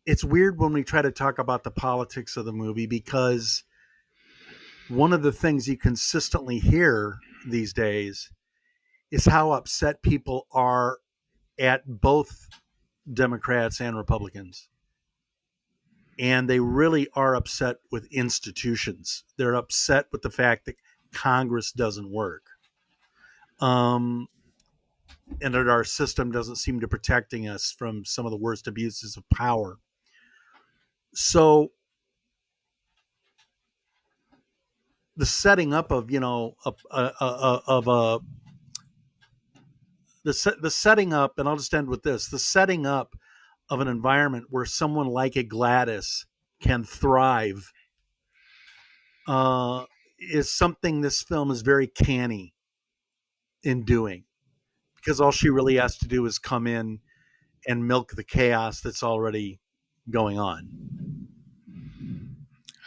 it's weird when we try to talk about the politics of the movie, because one of the things you consistently hear these days is how upset people are at both Democrats and Republicans. And they really are upset with institutions. They're upset with the fact that Congress doesn't work. And that our system doesn't seem to protecting us from some of the worst abuses of power. So the setting up of of a the setting up, and I'll just end with this: the setting up of an environment where someone like a Gladys can thrive uh, is something this film is very canny in doing, because all she really has to do is come in and milk the chaos that's already going on.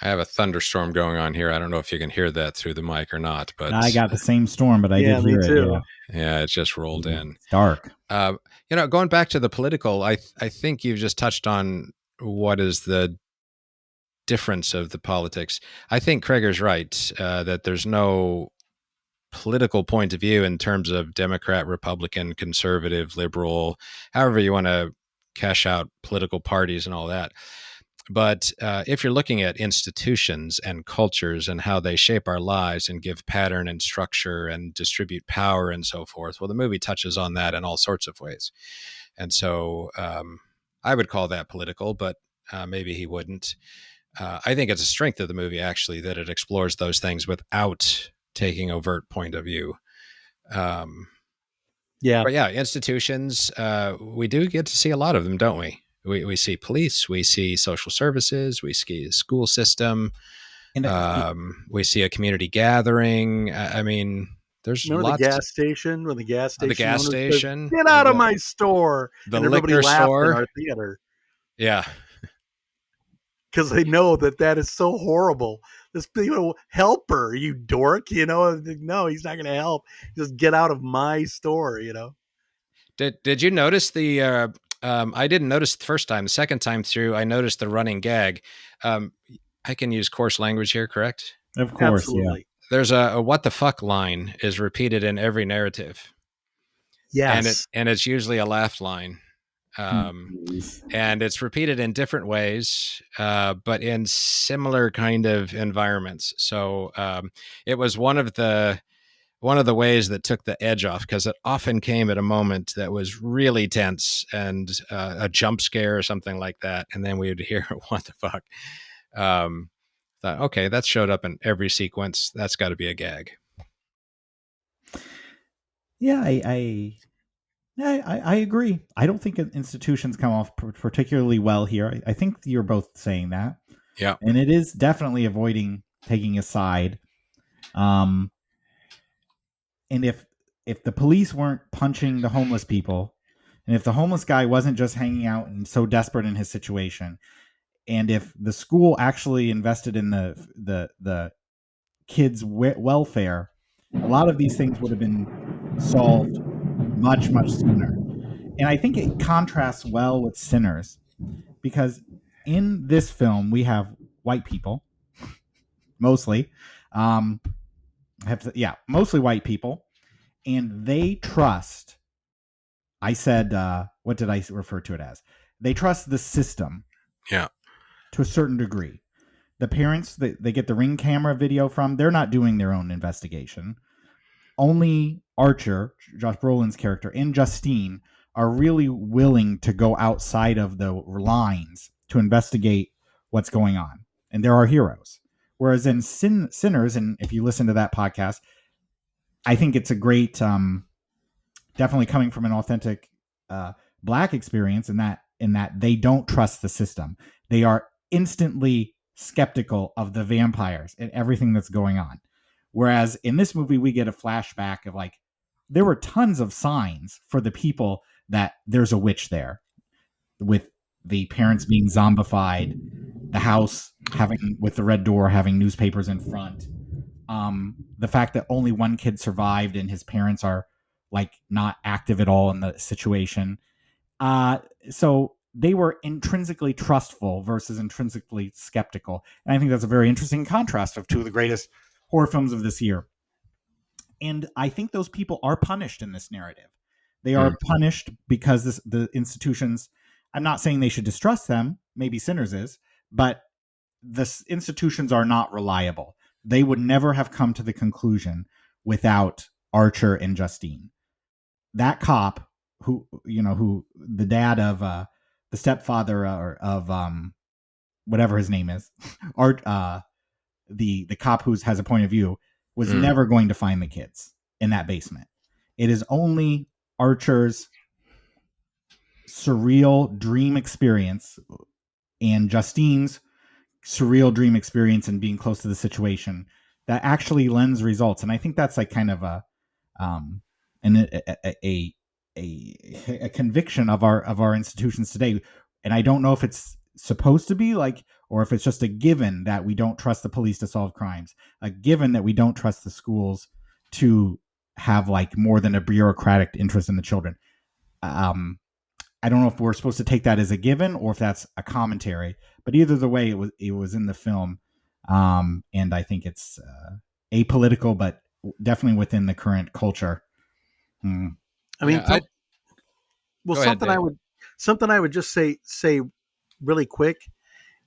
I have a thunderstorm going on here. I don't know if you can hear that through the mic or not, I but got the same storm, but I did Yeah, me hear it. too. yeah, it just rolled in. It's dark. Going back to the political, I think you've just touched on what is the difference of the politics. I think Cregger's right that there's no political point of view in terms of Democrat, Republican, conservative, liberal, however you want to cash out political parties and all that. But if you're looking at institutions and cultures and how they shape our lives and give pattern and structure and distribute power and so forth, well, the movie touches on that in all sorts of ways. And so I would call that political, but maybe he wouldn't. I think it's a strength of the movie, actually, that it explores those things without taking overt point of view. Yeah. But yeah, institutions, we do get to see a lot of them, don't we? We see police, we see social services, we see a school system, we see a community gathering. I mean, there's Remember the lots. gas station when the gas The station gas owner says, station, "Get out of my store," the and everybody liquor laughed in store. our theater Yeah. because they know that is so horrible. This helper, you dork, no, he's not going to help. Just get out of my store. Did you notice the? I didn't notice the first time. The second time through, I noticed the running gag. I can use coarse language here, correct? Of course, Absolutely. There's a "what the fuck" line is repeated in every narrative, Yes. and it's usually a laugh line. yeah. And it's repeated in different ways, but in similar kind of environments. So it was one of the ways that took the edge off, because it often came at a moment that was really tense and a jump scare or something like that, and then we would hear "what the fuck." Thought, okay, that showed up in every sequence. That's got to be a gag. Yeah, I agree. I don't think institutions come off particularly well here. I think you're both saying that. Yeah. And it is definitely avoiding taking a side. And if the police weren't punching the homeless people, and if the homeless guy wasn't just hanging out and so desperate in his situation, and if the school actually invested in the kids' welfare, a lot of these things would have been solved much sooner. And I think it contrasts well with Sinners, because in this film we have white people mostly, mostly white people, and they trust. I said, what did I refer to it as? They trust the system. Yeah. To a certain degree. The parents that they get the Ring camera video from, they're not doing their own investigation. Only Archer, Josh Brolin's character, and Justine are really willing to go outside of the lines to investigate what's going on. And there are heroes. Whereas in Sinners, and if you listen to that podcast, I think it's a great, definitely coming from an authentic Black experience in that they don't trust the system. They are instantly skeptical of the vampires and everything that's going on. Whereas in this movie, we get a flashback of like, there were tons of signs for the people that there's a witch there, with the parents being zombified, the house having with the red door having newspapers in front, the fact that only one kid survived and his parents are like not active at all in the situation. So they were intrinsically trustful versus intrinsically skeptical. And I think that's a very interesting contrast of two of the greatest horror films of this year. And I think those people are punished in this narrative. They are punished because the institutions, I'm not saying they should distrust them, maybe Sinners is, but the institutions are not reliable. They would never have come to the conclusion without Archer and Justine. That cop who the dad of the stepfather of whatever his name is, Art, the cop who has a point of view, was never going to find the kids in that basement. It is only Archer's surreal dream experience and Justine's surreal dream experience and being close to the situation that actually lends results. And I think that's like kind of a conviction of our institutions today. And I don't know if it's supposed to be like, or if it's just a given that we don't trust the police to solve crimes, a given that we don't trust the schools to have like more than a bureaucratic interest in the children. I don't know if we're supposed to take that as a given or if that's a commentary, but either the way, it was in the film, and I think it's apolitical, but definitely within the current culture. I mean, Yeah, well, go ahead, Dave. something I would just say really quick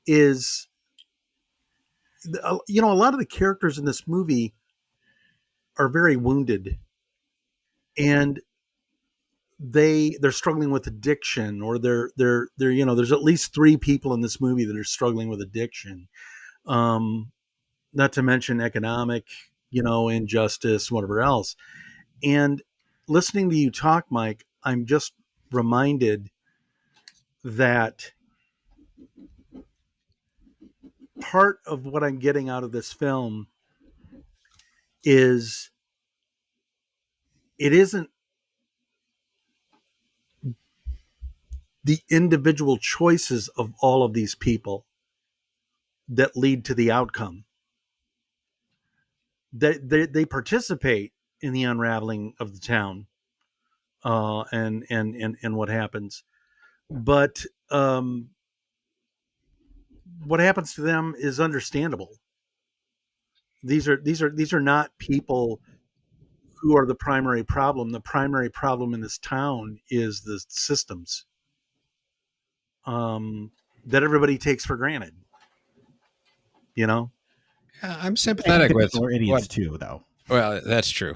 is, you know, a lot of the characters in this movie are very wounded, and they're struggling with addiction, or they're you know, there's at least three people in this movie that are struggling with addiction. Um, Not to mention economic, you know, injustice, whatever else. And listening to you talk, Mike, I'm just reminded that part of what I'm getting out of this film is it isn't the individual choices of all of these people that lead to the outcome. They participate in the unraveling of the town, and what happens, but what happens to them is understandable. These are not people who are the primary problem. The primary problem in this town is the systems, um, that everybody takes for granted. You know, Yeah, I'm I think sympathetic the with people are idiots what. too, though. Well, that's true.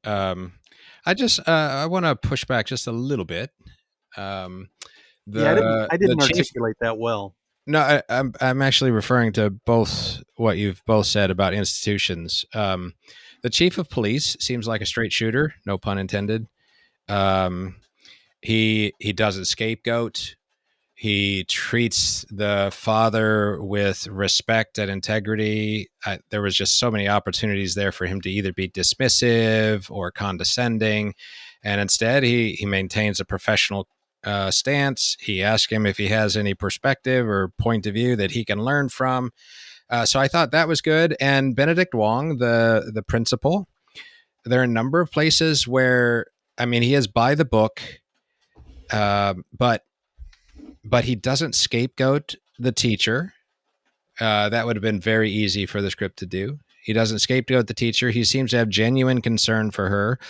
Um, I want to push back just a little bit. Um, yeah, I the didn't chief. articulate that well. No, I'm actually referring to both what you've both said about institutions. The chief of police seems like a straight shooter, no pun intended. Um, he doesn't scapegoat. He treats the father with respect and integrity. There was just so many opportunities there for him to either be dismissive or condescending, and instead he maintains a professional stance. He asks him if he has any perspective or point of view that he can learn from. So I thought that was good. And Benedict Wong, the principal, there are a number of places where, I mean, he is by the book, but he doesn't scapegoat the teacher. That would have been very easy for the script to do. He doesn't scapegoat the teacher. He seems to have genuine concern for her.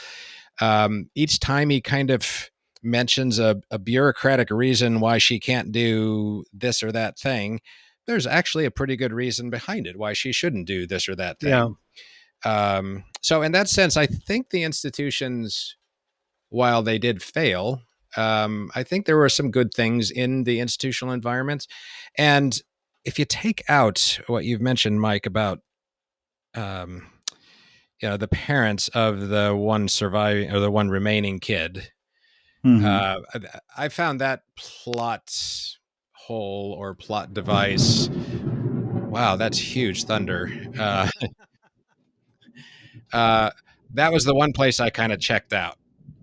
Each time he kind of mentions a bureaucratic reason why she can't do this or that thing, there's actually a pretty good reason behind it why she shouldn't do this or that Yeah, thing. So, in that sense, I think the institutions, while they did fail, I think there were some good things in the institutional environment. And if you take out what you've mentioned, Mike, about um, the parents of the one surviving or the one remaining kid, Mm-hmm. uh, I found that plot hole or plot device. Wow, that's huge thunder. Uh, that was the one place I kind of checked out.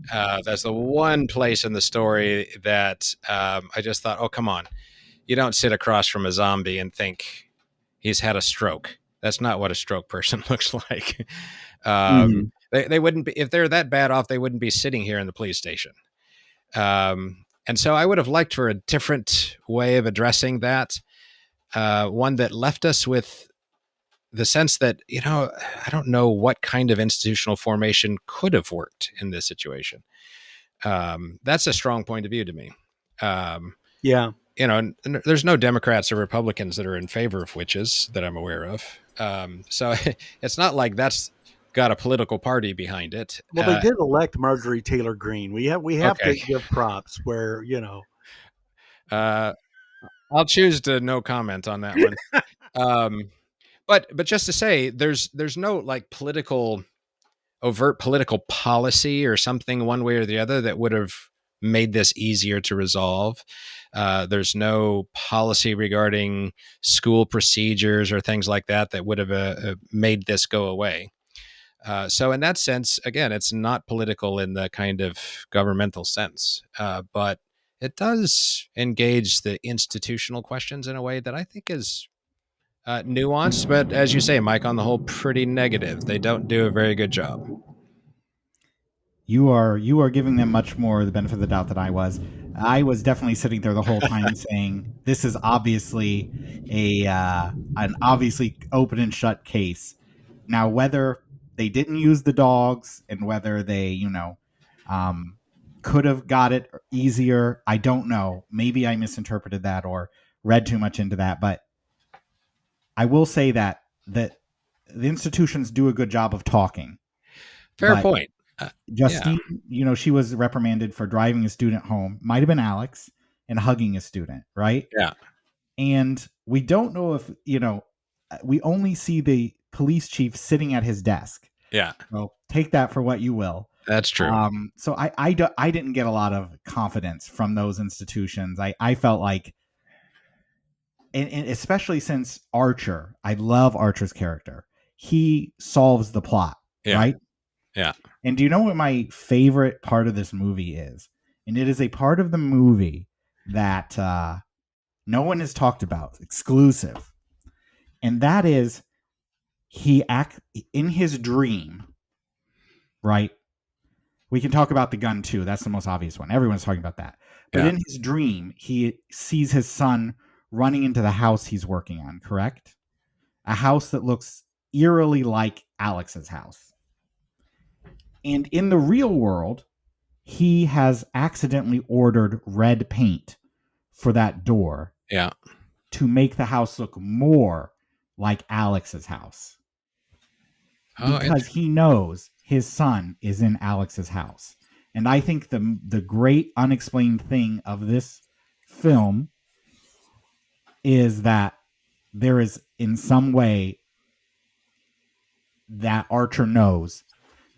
That's the one place in the story that I just thought, oh, come on. You don't sit across from a zombie and think he's had a stroke. That's not what a stroke person looks like. Mm-hmm. They wouldn't be, if they're that bad off, they wouldn't be sitting here in the police station. And so I would have liked for a different way of addressing that. One that left us with the sense that, I don't know what kind of institutional formation could have worked in this situation. That's a strong point of view to me. Um, yeah. there's no Democrats or Republicans that are in favor of witches that I'm aware of. So it's not like that's got a political party behind it. Well, they did elect Marjorie Taylor Greene. We have to Okay. give props where, you know. Uh, I'll choose to no comment on that one. Um, but just to say, there's no like overt political policy or something one way or the other that would have made this easier to resolve. There's no policy regarding school procedures or things like that that would have made this go away. So in that sense, again, it's not political in the kind of governmental sense, but it does engage the institutional questions in a way that I think is nuanced, but as you say, Mike, on the whole, pretty negative. They don't do a very good job. You are giving them much more the benefit of the doubt than I was. I was definitely sitting there the whole time saying this is obviously an obviously open and shut case. Now, whether they didn't use the dogs and whether they um, could have got it easier, I don't know. Maybe I misinterpreted that or read too much into that. But I will say that the institutions do a good job of talking. Fair But point. Justine, she was reprimanded for driving a student home. Might have been Alex, and hugging a student, right? Yeah. And we don't know if, we only see the police chief sitting at his desk. Yeah. So take that for what you will. That's true. So I didn't get a lot of confidence from those institutions. I felt like, and especially since Archer, I love Archer's character. He solves the plot, right? Yeah. And do you know what my favorite part of this movie is? And it is a part of the movie that no one has talked about, exclusive. And that is he act in his dream, right? We can talk about the gun too. That's the most obvious one. Everyone's talking about that. But in his dream, he sees his son running into the house he's working on, correct? A house that looks eerily like Alex's house. And in the real world, he has accidentally ordered red paint for that door. Yeah. To make the house look more like Alex's house. Because he knows his son is in Alex's house. And I think the great unexplained thing of this film is that there is in some way that Archer knows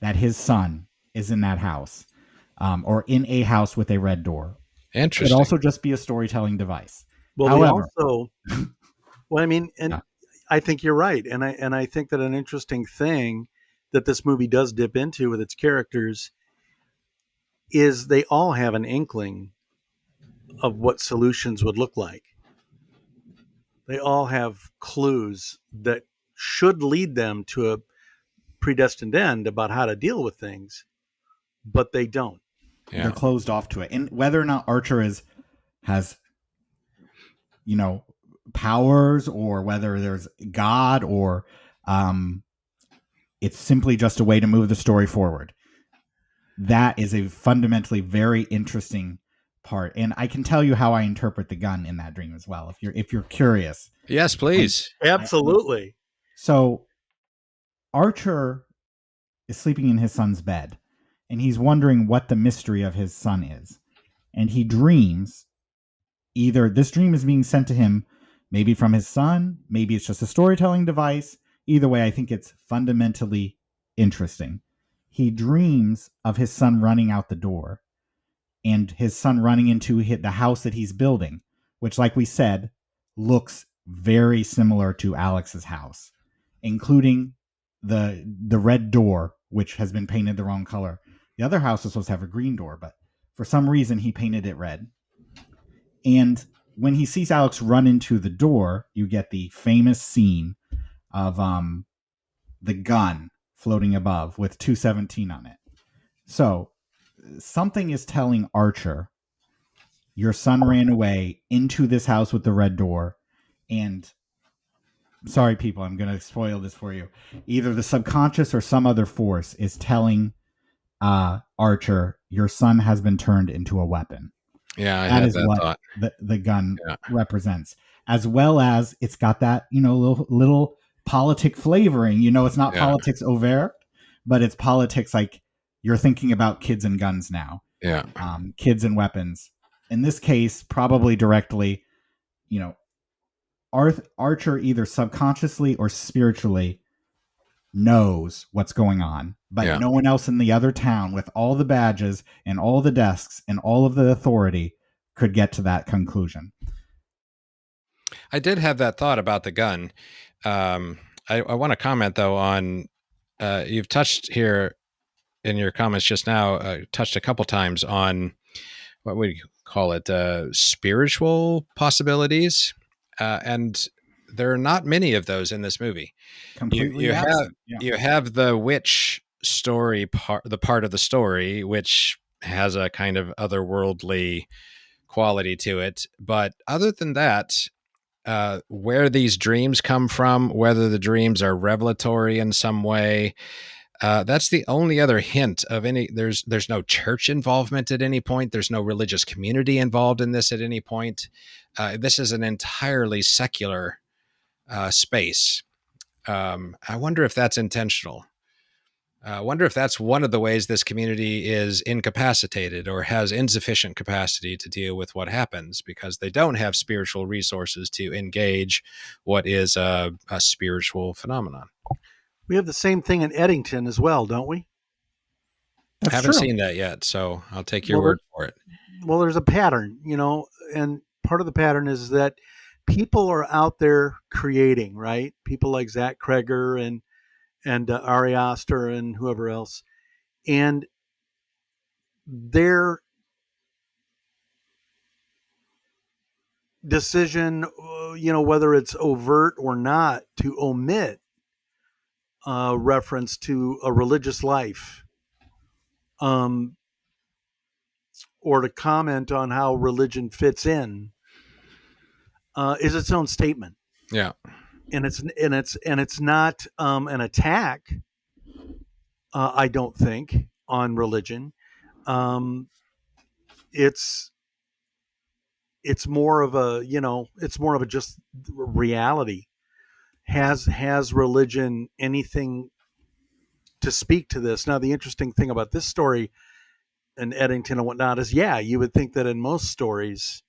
that his son is in that house, or in a house with a red door. Interesting. It could also just be a storytelling device. Well, however, I mean, and I think you're right, and I think that an interesting thing that this movie does dip into with its characters is they all have an inkling of what solutions would look like. They all have clues that should lead them to a predestined end about how to deal with things, but they don't. Yeah. They're closed off to it. And whether or not Archer has powers, or whether there's God, or it's simply just a way to move the story forward. That is a fundamentally very interesting part, and I can tell you how I interpret the gun in that dream as well, if you're curious. Yes, please. Absolutely. So Archer is sleeping in his son's bed, and he's wondering what the mystery of his son is, and he dreams. Either this dream is being sent to him, maybe from his son, maybe it's just a storytelling device. Either way, I think it's fundamentally interesting. He dreams of his son running out the door, and his son running into the house that he's building, which, like we said, looks very similar to Alex's house, including the red door, which has been painted the wrong color. The other house is supposed to have a green door, but for some reason he painted it red. And when he sees Alex run into the door, you get the famous scene of the gun floating above with 217 on it. So something is telling Archer, your son ran away into this house with the red door, and sorry, people, I'm going to spoil this for you. Either the subconscious or some other force is telling Archer, your son has been turned into a weapon. Yeah, that is what the gun represents, as well as it's got that little politic flavoring. It's not politics overt, but it's politics like you're thinking about kids and guns now. Yeah, kids and weapons. In this case, probably directly. Archer either subconsciously or spiritually knows what's going on, but no one else in the other town with all the badges and all the desks and all of the authority could get to that conclusion. I did have that thought about the gun. I want to comment though on you've touched here in your comments just now, touched a couple times on what we call it, spiritual possibilities, and there are not many of those in this movie. Completely absent. Yeah. You have the witch story part, the part of the story which has a kind of otherworldly quality to it, but other than that, where these dreams come from, whether the dreams are revelatory in some way, that's the only other hint of any. There's no church involvement at any point. There's no religious community involved in this at any point. This is an entirely secular space. I wonder if that's intentional. I wonder if that's one of the ways this community is incapacitated or has insufficient capacity to deal with what happens, because they don't have spiritual resources to engage what is a spiritual phenomenon. We have the same thing in Eddington as well, don't we? That's Haven't true. seen that yet, so I'll take your Well, word for it. there's a pattern, and part of the pattern is that people are out there creating, right? People like Zach Cregger and Ari Aster and whoever else, and their decision, whether it's overt or not, to omit reference to a religious life, um, or to comment on how religion fits in, is its own statement. Yeah. And it's not an attack, I don't think, on religion. Um, it's it's more of a just reality. Has religion anything to speak to this? Now, the interesting thing about this story in Eddington and whatnot is, yeah, you would think that in most stories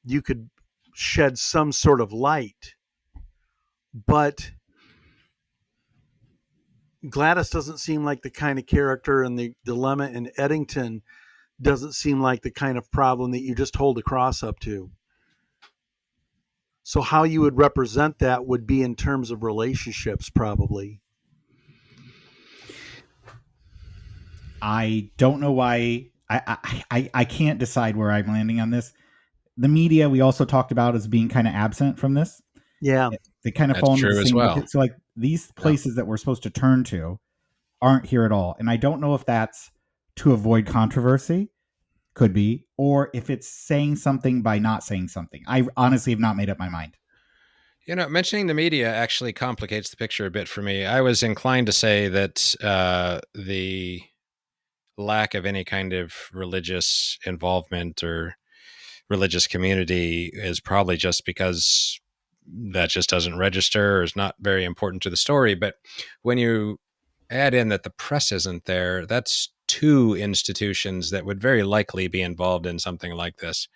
you could shed some sort of light, but Gladys doesn't seem like the kind of character, and the dilemma in Eddington doesn't seem like the kind of problem that you just hold a cross up to. So how you would represent that would be in terms of relationships, probably. I don't know why. I can't decide where I'm landing on this. The media we also talked about as being kind of absent from this. Yeah. They kind of That's fall into the true as same well. bucket. So like these places that we're supposed to turn to aren't here at all. And I don't know if that's to avoid controversy, could be, or if it's saying something by not saying something. I honestly have not made up my mind. Mentioning the media actually complicates the picture a bit for me. I was inclined to say that the lack of any kind of religious involvement or religious community is probably just because that just doesn't register or is not very important to the story. But when you add in that the press isn't there, that's two institutions that would very likely be involved in something like this.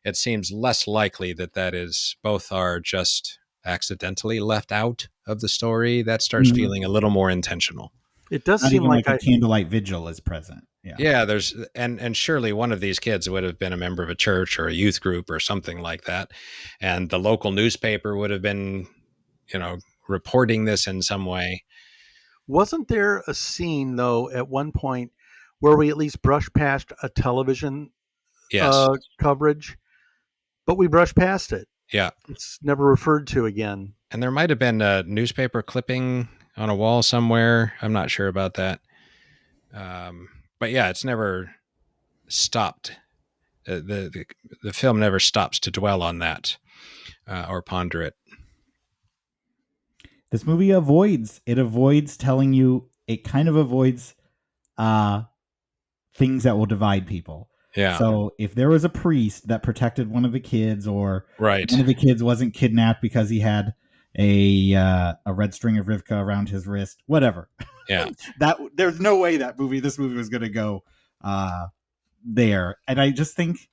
It seems less likely that that is both are just accidentally left out of the story. That starts feeling a little more intentional. It does Not seem even like like a candlelight vigil is present. Yeah. Yeah, there's and surely one of these kids would have been a member of a church or a youth group or something like that, and the local newspaper would have been, reporting this in some way. Wasn't there a scene, though, at one point where we at least brushed past a television Yes. coverage, but we brushed past it? Yeah. It's never referred to again. And there might have been a newspaper clipping on a wall somewhere. I'm not sure about that. But yeah, it's never stopped. The film never stops to dwell on that or ponder it. This movie avoids telling you, it kind of avoids things that will divide people. Yeah. So if there was a priest that protected one of the kids, or Right. one of the kids wasn't kidnapped because he had a red string of Rivka around his wrist, whatever. Yeah. That there's no way this movie was going to go there. And I just think,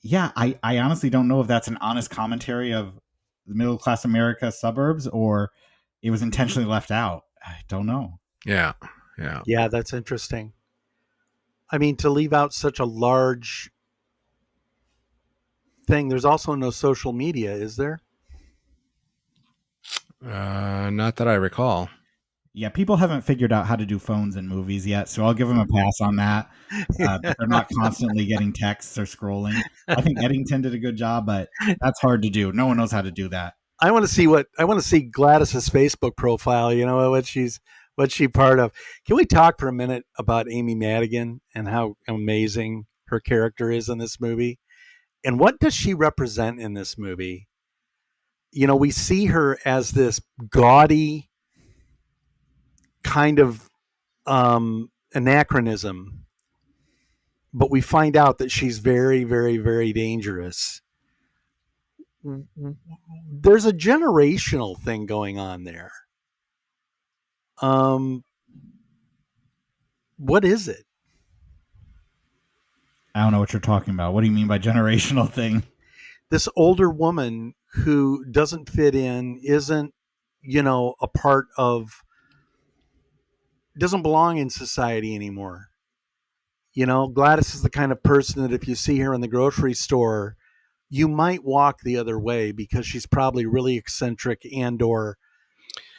yeah, I honestly don't know if that's an honest commentary of the middle class America suburbs, or it was intentionally left out. I don't know. Yeah. Yeah. Yeah, that's interesting. I mean, to leave out such a large thing. There's also no social media, is there? Not that I recall. Yeah, people haven't figured out how to do phones in movies yet, so I'll give them a pass on that. That they're not constantly getting texts or scrolling. I think Eddington did a good job, but that's hard to do. No one knows how to do that. I want to see Gladys's Facebook profile. You know what she part of. Can we talk for a minute about Amy Madigan and how amazing her character is in this movie? And what does she represent in this movie? You know, we see her as this gaudy kind of anachronism, but we find out that she's very, very, very dangerous. There's a generational thing going on there. What is it? I don't know what you're talking about. What do you mean by generational thing? This older woman who doesn't fit in, isn't, a part of, doesn't belong in society anymore. Gladys is the kind of person that if you see her in the grocery store, you might walk the other way because she's probably really eccentric and or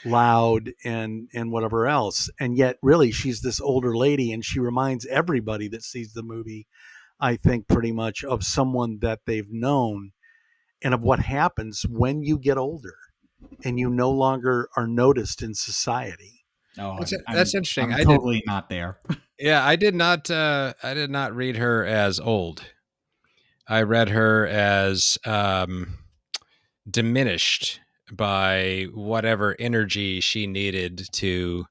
loud and whatever else. And yet really she's this older lady, and she reminds everybody that sees the movie, I think, pretty much of someone that they've known and of what happens when you get older and you no longer are noticed in society. Oh, that's interesting. I'm totally not there. Yeah, I did not read her as old. I read her as diminished by whatever energy she needed to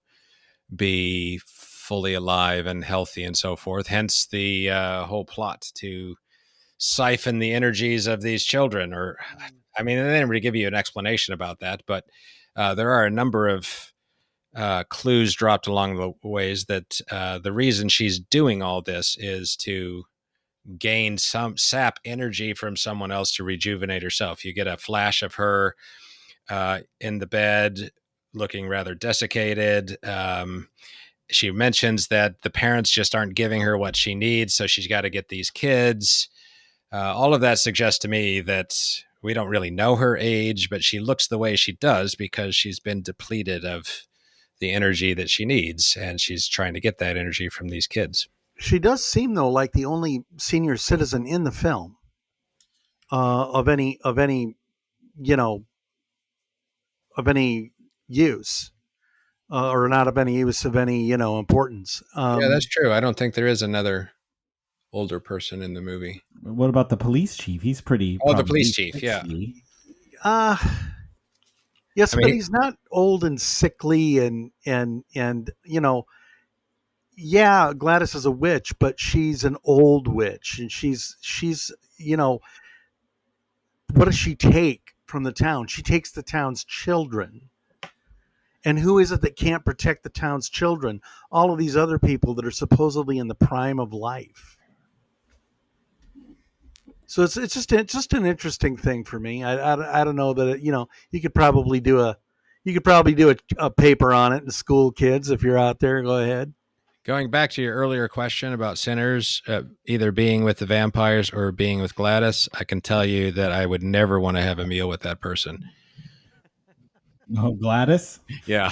be fully alive and healthy and so forth. Hence the whole plot to siphon the energies of these children. Or, I mean, they didn't really give you an explanation about that, but there are a number of clues dropped along the ways that the reason she's doing all this is to gain some sap energy from someone else to rejuvenate herself. You get a flash of her in the bed looking rather desiccated. She mentions that the parents just aren't giving her what she needs, so she's got to get these kids. All of that suggests to me that we don't really know her age, but she looks the way she does because she's been depleted of the energy that she needs, and she's trying to get that energy from these kids. She does seem, though, like the only senior citizen in the film of any use, or not of any use of any importance. Yeah, that's true. I don't think there is another older person in the movie. What about the police chief? He's pretty. Oh, the police chief, 60. Yeah. Yes, but he's not old and sickly and yeah, Gladys is a witch, but she's an old witch, and she's what does she take from the town? She takes the town's children. And who is it that can't protect the town's children? All of these other people that are supposedly in the prime of life. So it's just an interesting thing for me. I don't know that you could probably do a paper on it in school, kids. If you're out there, go ahead. Going back to your earlier question about sinners, either being with the vampires or being with Gladys, I can tell you that I would never want to have a meal with that person. Oh, Gladys? Yeah.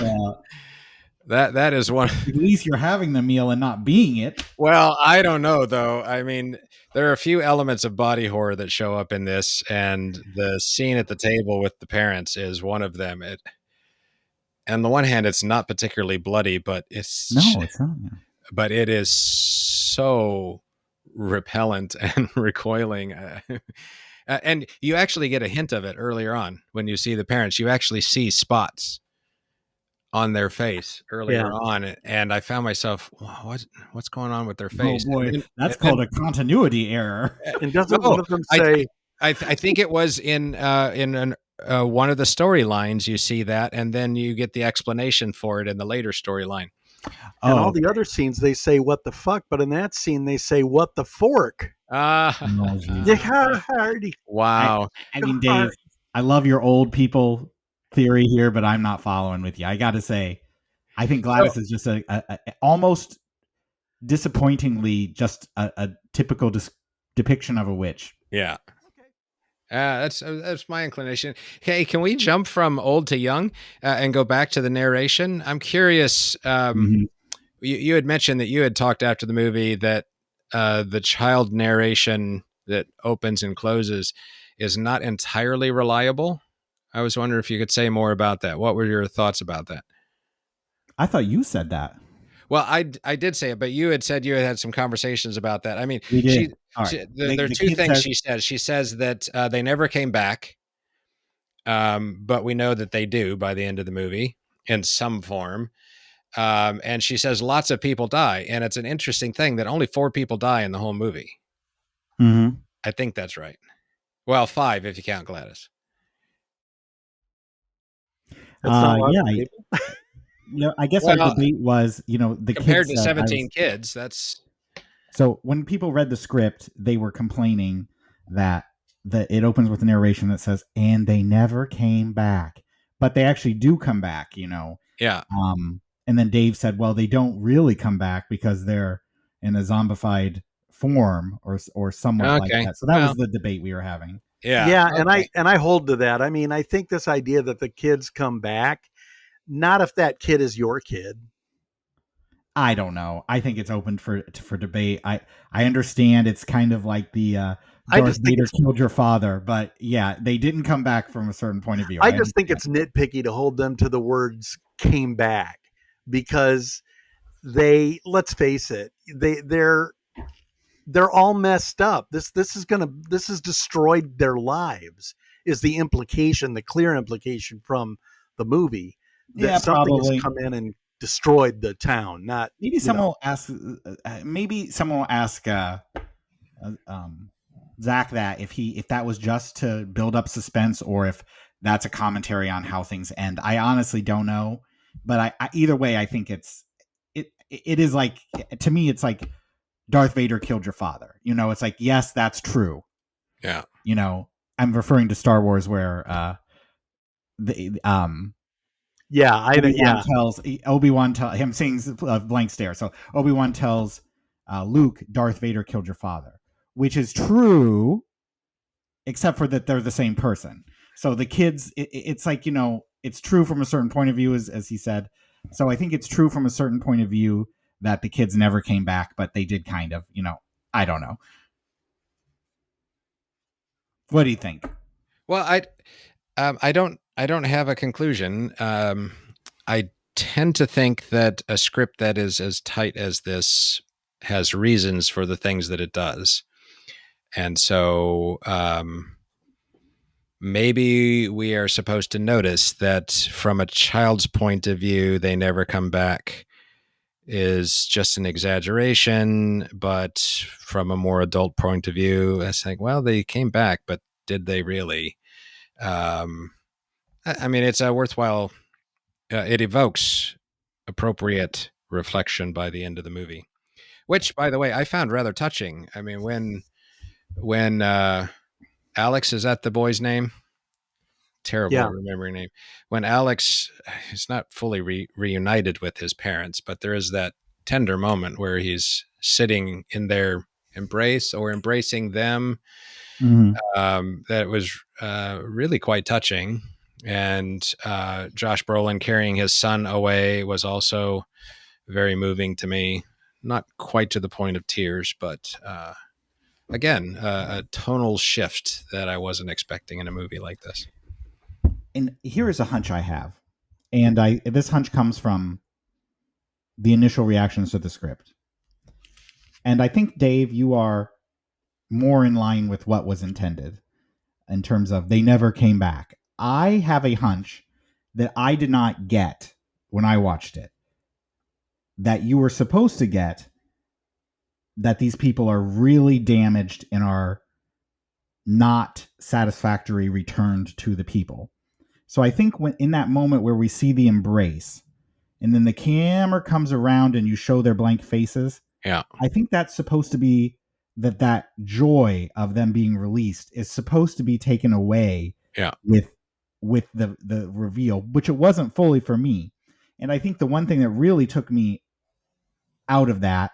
That is one. At least you're having the meal and not being it. Well, I don't know, though. I mean, there are a few elements of body horror that show up in this, and the scene at the table with the parents is one of them. On the one hand, it's not particularly bloody, but it's not. But it is so repellent and recoiling. And you actually get a hint of it earlier on when you see the parents. You actually see spots on their face earlier on, and I found myself, what's going on with their face? Oh boy, that's called a continuity error. And doesn't one of them say? I think it was in one of the storylines. You see that, and then you get the explanation for it in the later storyline. And all the other scenes, they say "what the fuck," but in that scene, they say "what the fork." Wow. I mean, Dave, I love your old people theory here, but I'm not following with you. I got to say, I think Gladys is just a almost disappointingly just a typical depiction of a witch. Yeah. That's my inclination. Hey, can we jump from old to young and go back to the narration? I'm curious. Mm-hmm. You had mentioned that you had talked after the movie that the child narration that opens and closes is not entirely reliable. I was wondering if you could say more about that. What were your thoughts about that? I thought you said that. Well, I did say it, but you had said you had some conversations about that. I mean, We did. All right. there are The two kid things says, she says. She says that they never came back, but we know that they do by the end of the movie in some form. And she says lots of people die, and it's an interesting thing that only 4 people die in the whole movie. mm-hmm. I think that's right. Well, 5 if you count Gladys. That's not a lot Yeah, of people. I guess our Well, debate was, the kid compared to said, 17 kids, that's so when people read the script, they were complaining that it opens with a narration that says, and they never came back, but they actually do come back. yeah. And then Dave said, well, they don't really come back because they're in a zombified form or somewhat like Okay. that. So that Well, was the debate we were having. yeah. Yeah, Okay. and I hold to that. I mean, I think this idea that the kids come back, not if that kid is your kid. I don't know. I think it's open for debate. I understand it's kind of like the I Darth just think Vader it's killed your father, but yeah, they didn't come back from a certain point of view. I I just think understand. it's nitpicky to hold them to the words came back because let's face it, they're all messed up. This has destroyed their lives is the clear implication from the movie that Yeah, something has probably. come in and destroyed the town, not, Maybe you know. someone will ask. Maybe someone will ask um, Zach that if that was just to build up suspense or if that's a commentary on how things end. I honestly don't know, but either way, I think it is like, to me, it's like Darth Vader killed your father. It's like, yes, that's true. Yeah. I'm referring to Star Wars where the Yeah, Obi-Wan yeah. tells Obi-Wan tell him sings blank stare. So Obi-Wan tells Luke, Darth Vader killed your father, which is true, except for that they're the same person. So the kids, it's like, it's true from a certain point of view, as he said. So I think it's true from a certain point of view that the kids never came back, but they did kind of, I don't know. What do you think? Well, I don't have a conclusion. I tend to think that a script that is as tight as this has reasons for the things that it does. And so maybe we are supposed to notice that from a child's point of view, they never come back is just an exaggeration. But from a more adult point of view, I think, well, they came back, but did they really? Um, I mean, it's a worthwhile, it evokes appropriate reflection by the end of the movie, which, by the way, I found rather touching. I mean, when Alex, is that the boy's name? Terrible Yeah. at remembering name. When Alex is not fully reunited with his parents, but there is that tender moment where he's sitting in their embrace or embracing them. Mm-hmm. That was really quite touching. And Josh Brolin carrying his son away was also very moving to me. Not quite to the point of tears, but again, a tonal shift that I wasn't expecting in a movie like this. And here is a hunch I have, and this hunch comes from the initial reactions to the script. And I think, Dave, you are more in line with what was intended in terms of they never came back. I have a hunch that I did not get when I watched it, that you were supposed to get, that these people are really damaged and are not satisfactory returned to the people. So I think when in that moment where we see the embrace and then the camera comes around and you show their blank faces, Yeah. I think that's supposed to be that joy of them being released is supposed to be taken away Yeah. with the reveal, which it wasn't fully for me. And I think the one thing that really took me out of that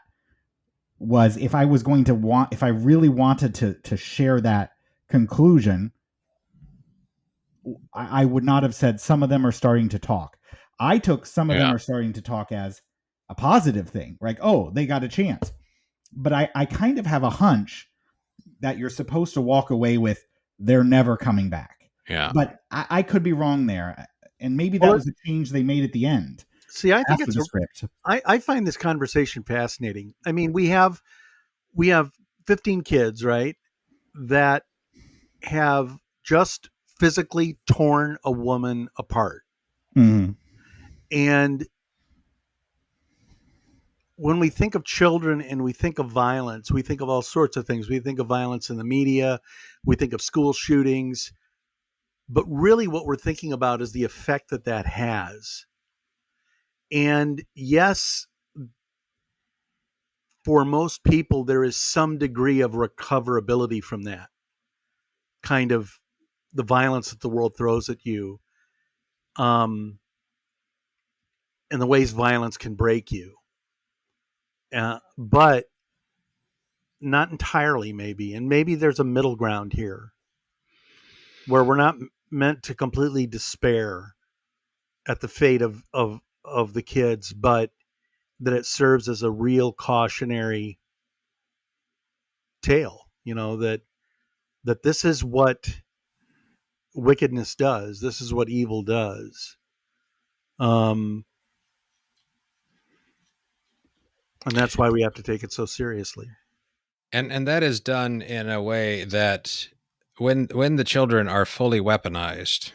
was if I really wanted to share that conclusion, I would not have said some of them are starting to talk. I took some of them Yeah. are starting to talk as a positive thing, like, oh, they got a chance. But I kind of have a hunch that you're supposed to walk away with they're never coming back. Yeah. But I could be wrong there. And maybe that Well, was a change they made at the end see, I think after the script. I find this conversation fascinating. I mean, we have 15 kids, right, that have just physically torn a woman apart. Mm. And when we think of children and we think of violence, we think of all sorts of things. We think of violence in the media, we think of school shootings, but really what we're thinking about is the effect that that has. And yes, for most people, there is some degree of recoverability from that kind of the violence that the world throws at you, um, and the ways violence can break you. But not entirely, maybe. And maybe there's a middle ground here where we're not meant to completely despair at the fate of the kids, but that it serves as a real cautionary tale, that this is what wickedness does. This is what evil does. Um, and that's why we have to take it so seriously. And that is done in a way that when the children are fully weaponized,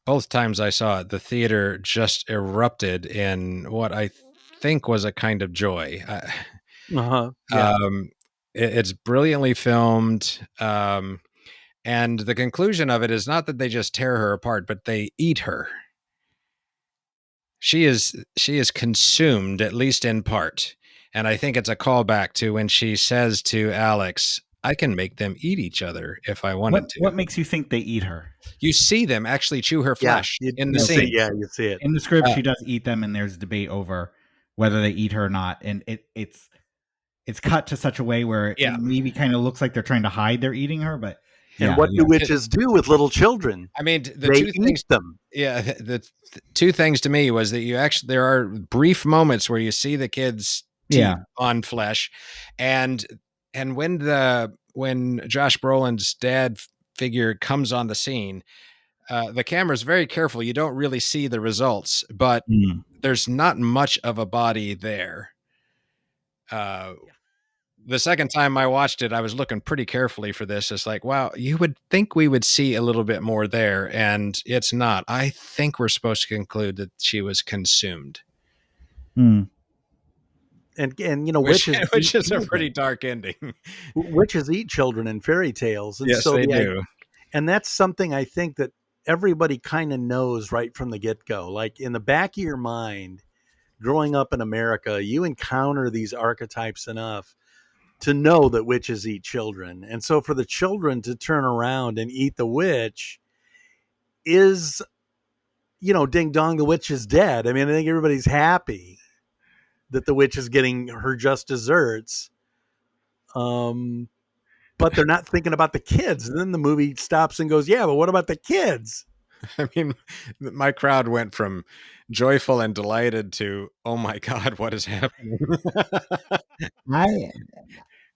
both times I saw it, the theater just erupted in what I think was a kind of joy. Uh-huh. Yeah. It's brilliantly filmed. And the conclusion of it is not that they just tear her apart, but they eat her. She is consumed, at least in part. And I think it's a callback to when she says to Alex, I can make them eat each other if I wanted to. What makes you think they eat her? You see them actually chew her Yeah. flesh in the You see, scene. yeah, you see it. In the script, Uh, she does eat them, and there's debate over whether they eat her or not. And it's cut to such a way where Yeah. it maybe kind of looks like they're trying to hide they're eating her, but And yeah. what do witches do with little children? I mean, the They two things. eat them. Yeah, the two things to me was that there are brief moments where you see the kids' teeth on flesh, and when Josh Brolin's dad figure comes on the scene, the camera's very careful. You don't really see the results, but there's not much of a body there. The second time I watched it, I was looking pretty carefully for this. It's like, wow, you would think we would see a little bit more there, and it's not. I think we're supposed to conclude that she was consumed. And Which witches is a pretty dark ending. Witches eat children in fairy tales, and yes, so they do. And that's something I think that everybody kind of knows right from the get-go. Like in the back of your mind, growing up in America, you encounter these archetypes enough to know that witches eat children. And so for the children to turn around and eat the witch is, ding dong, the witch is dead. I mean, I think everybody's happy that the witch is getting her just desserts. But they're not thinking about the kids. And then the movie stops and goes, yeah, but what about the kids? I mean, my crowd went from joyful and delighted to, oh my God, what is happening?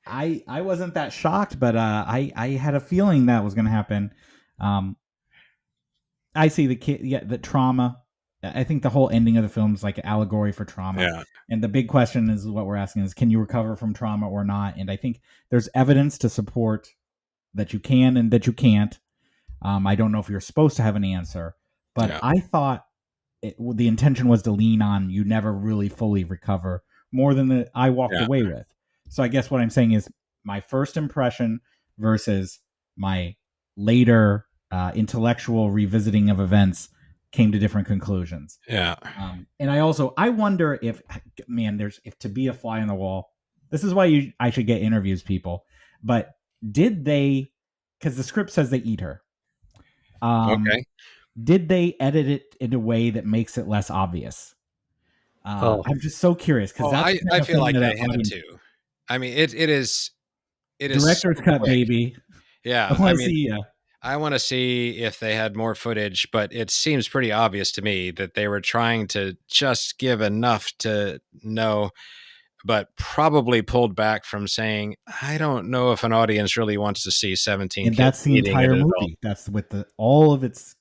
I wasn't that shocked, but I had a feeling that was going to happen. I see the trauma. I think the whole ending of the film is like an allegory for trauma. Yeah. And the big question is what we're asking is, can you recover from trauma or not? And I think there's evidence to support that you can and that you can't. I don't know if you're supposed to have an answer, but Yeah. I thought the intention was to lean on you never really fully recover more than I walked away with. So I guess what I'm saying is my first impression versus my later intellectual revisiting of events came to different conclusions. Yeah. And I wonder if, man, if to be a fly on the wall, this is why I should get interviews, people. But did they, because the script says they eat her. Okay. Did they edit it in a way that makes it less obvious? I'm just so curious because I feel like they had to. I mean, it is director's cut, quick. baby. Yeah, I want to see you. I want to see if they had more footage, but it seems pretty obvious to me that they were trying to just give enough to know, but probably pulled back from saying, I don't know if an audience really wants to see 17 And kids that's the eating an entire adult. movie. That's with all of its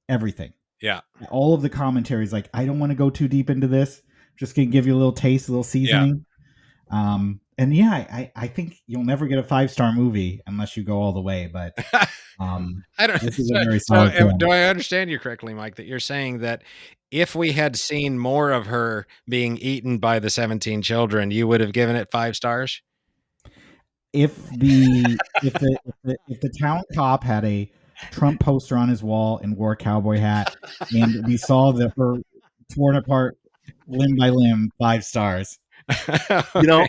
everything. Yeah. All of the commentaries, like, I don't want to go too deep into this. Just gonna give you a little taste, a little seasoning. And yeah, I think you'll never get a 5-star movie unless you go all the way. But I don't. this is a very So, solid film. do I understand you correctly, Mike? That you're saying that if we had seen more of her being eaten by the 17 children, you would have given it 5 stars? If the town cop had a Trump poster on his wall and wore a cowboy hat, and we saw her torn apart limb by limb, 5 stars. Okay,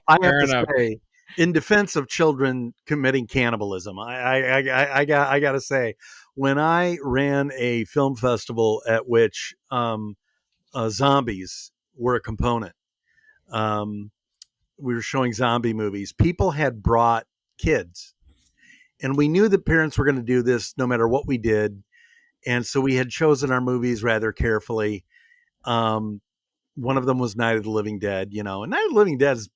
I have fair to enough. say, in defense of children committing cannibalism, I got to say, when I ran a film festival at which zombies were a component, um, we were showing zombie movies. People had brought kids, and we knew that parents were going to do this no matter what we did, and so we had chosen our movies rather carefully. Um, One of them was Night of the Living Dead, and Night of the Living Dead is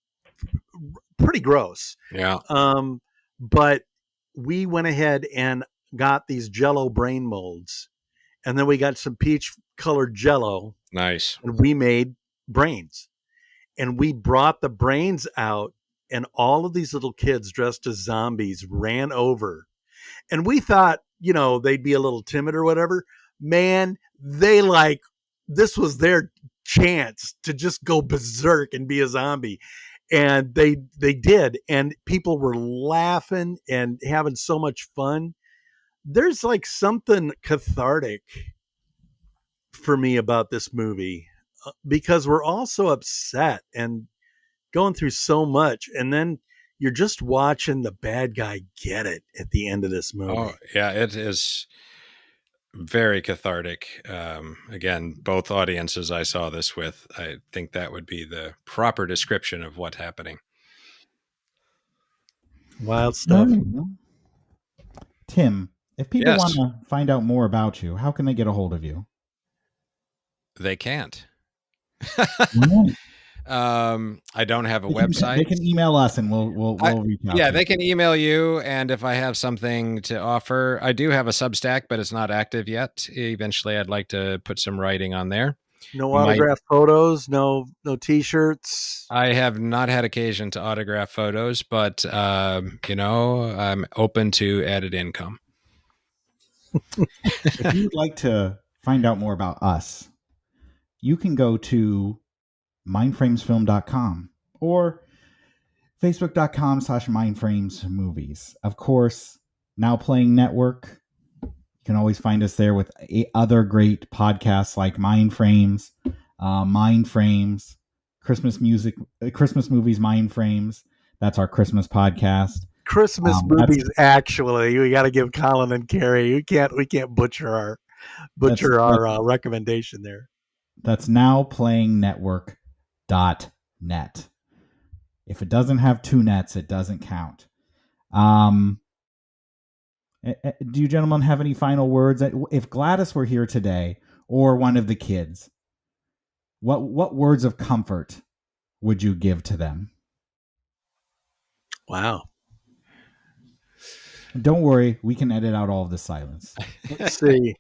pretty gross. Yeah, Um, but we went ahead and got these Jello brain molds, and then we got some peach colored Jello, nice. and we made brains, and we brought the brains out, and all of these little kids dressed as zombies ran over, and we thought, they'd be a little timid or whatever. Man, they this was their chance to just go berserk and be a zombie, and they did, and people were laughing and having so much fun. There's like something cathartic for me about this movie, because we're all so upset and going through so much, and then you're just watching the bad guy get it at the end of this Oh, movie. yeah, it is very cathartic. Again, both audiences I saw this with, I think that would be the proper description of what's happening. Wild All stuff. right. Tim, if people want Yes, to find out more about you, how can they get a hold of you? they can't. All right. I don't have a They can, website. they can email us and I, we'll reach out yeah, to you. they can email you, and if I have something to offer, I do have a Substack, but it's not active yet. Eventually, I'd like to put some writing on there. No Might autograph photos, no t-shirts. I have not had occasion to autograph photos, but I'm open to added income. If you'd like to find out more about us, you can go to mindframesfilm.com or facebook.com/mindframesmovies. Of course, Now Playing Network. You can always find us there with other great podcasts like Mindframes, Mindframes, Christmas music, Christmas movies, Mindframes. That's our Christmas podcast. Christmas That's movies. Actually, we got to give Colin and Carrie. We can't that's butcher that's our recommendation there. that's nowplayingnetwork.net. If it doesn't have 2 nets, it doesn't count. Do you gentlemen have any final words? If Gladys were here today, or one of the kids, what words of comfort would you give to them? Wow. Don't worry, we can edit out all of the silence. Let's see.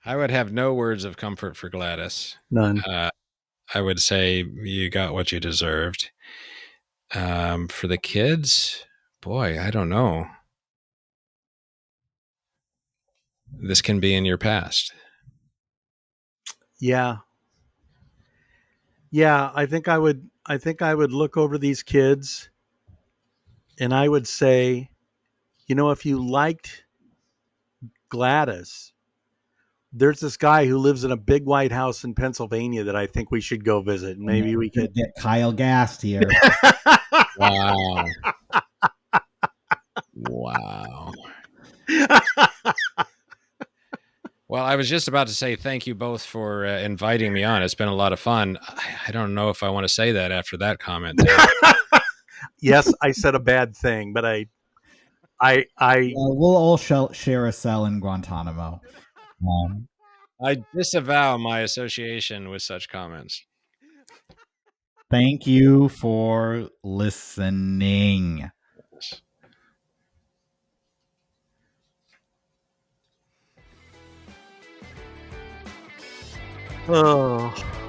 I would have no words of comfort for Gladys. None. I would say you got what you deserved. For the kids, boy, I don't know. This can be in your past. Yeah. Yeah, I think I would look over these kids, and I would say, if you liked Gladys, there's this guy who lives in a big white house in Pennsylvania that I think we should go visit. And maybe we Gonna could get Kyle gassed here. Wow. Wow. Well, I was just about to say thank you both for inviting me on. It's been a lot of fun. I don't know if I want to say that after that comment. Yes, I said a bad thing, but We'll all share a cell in Guantanamo. I disavow my association with such comments. Thank you for listening. Oh.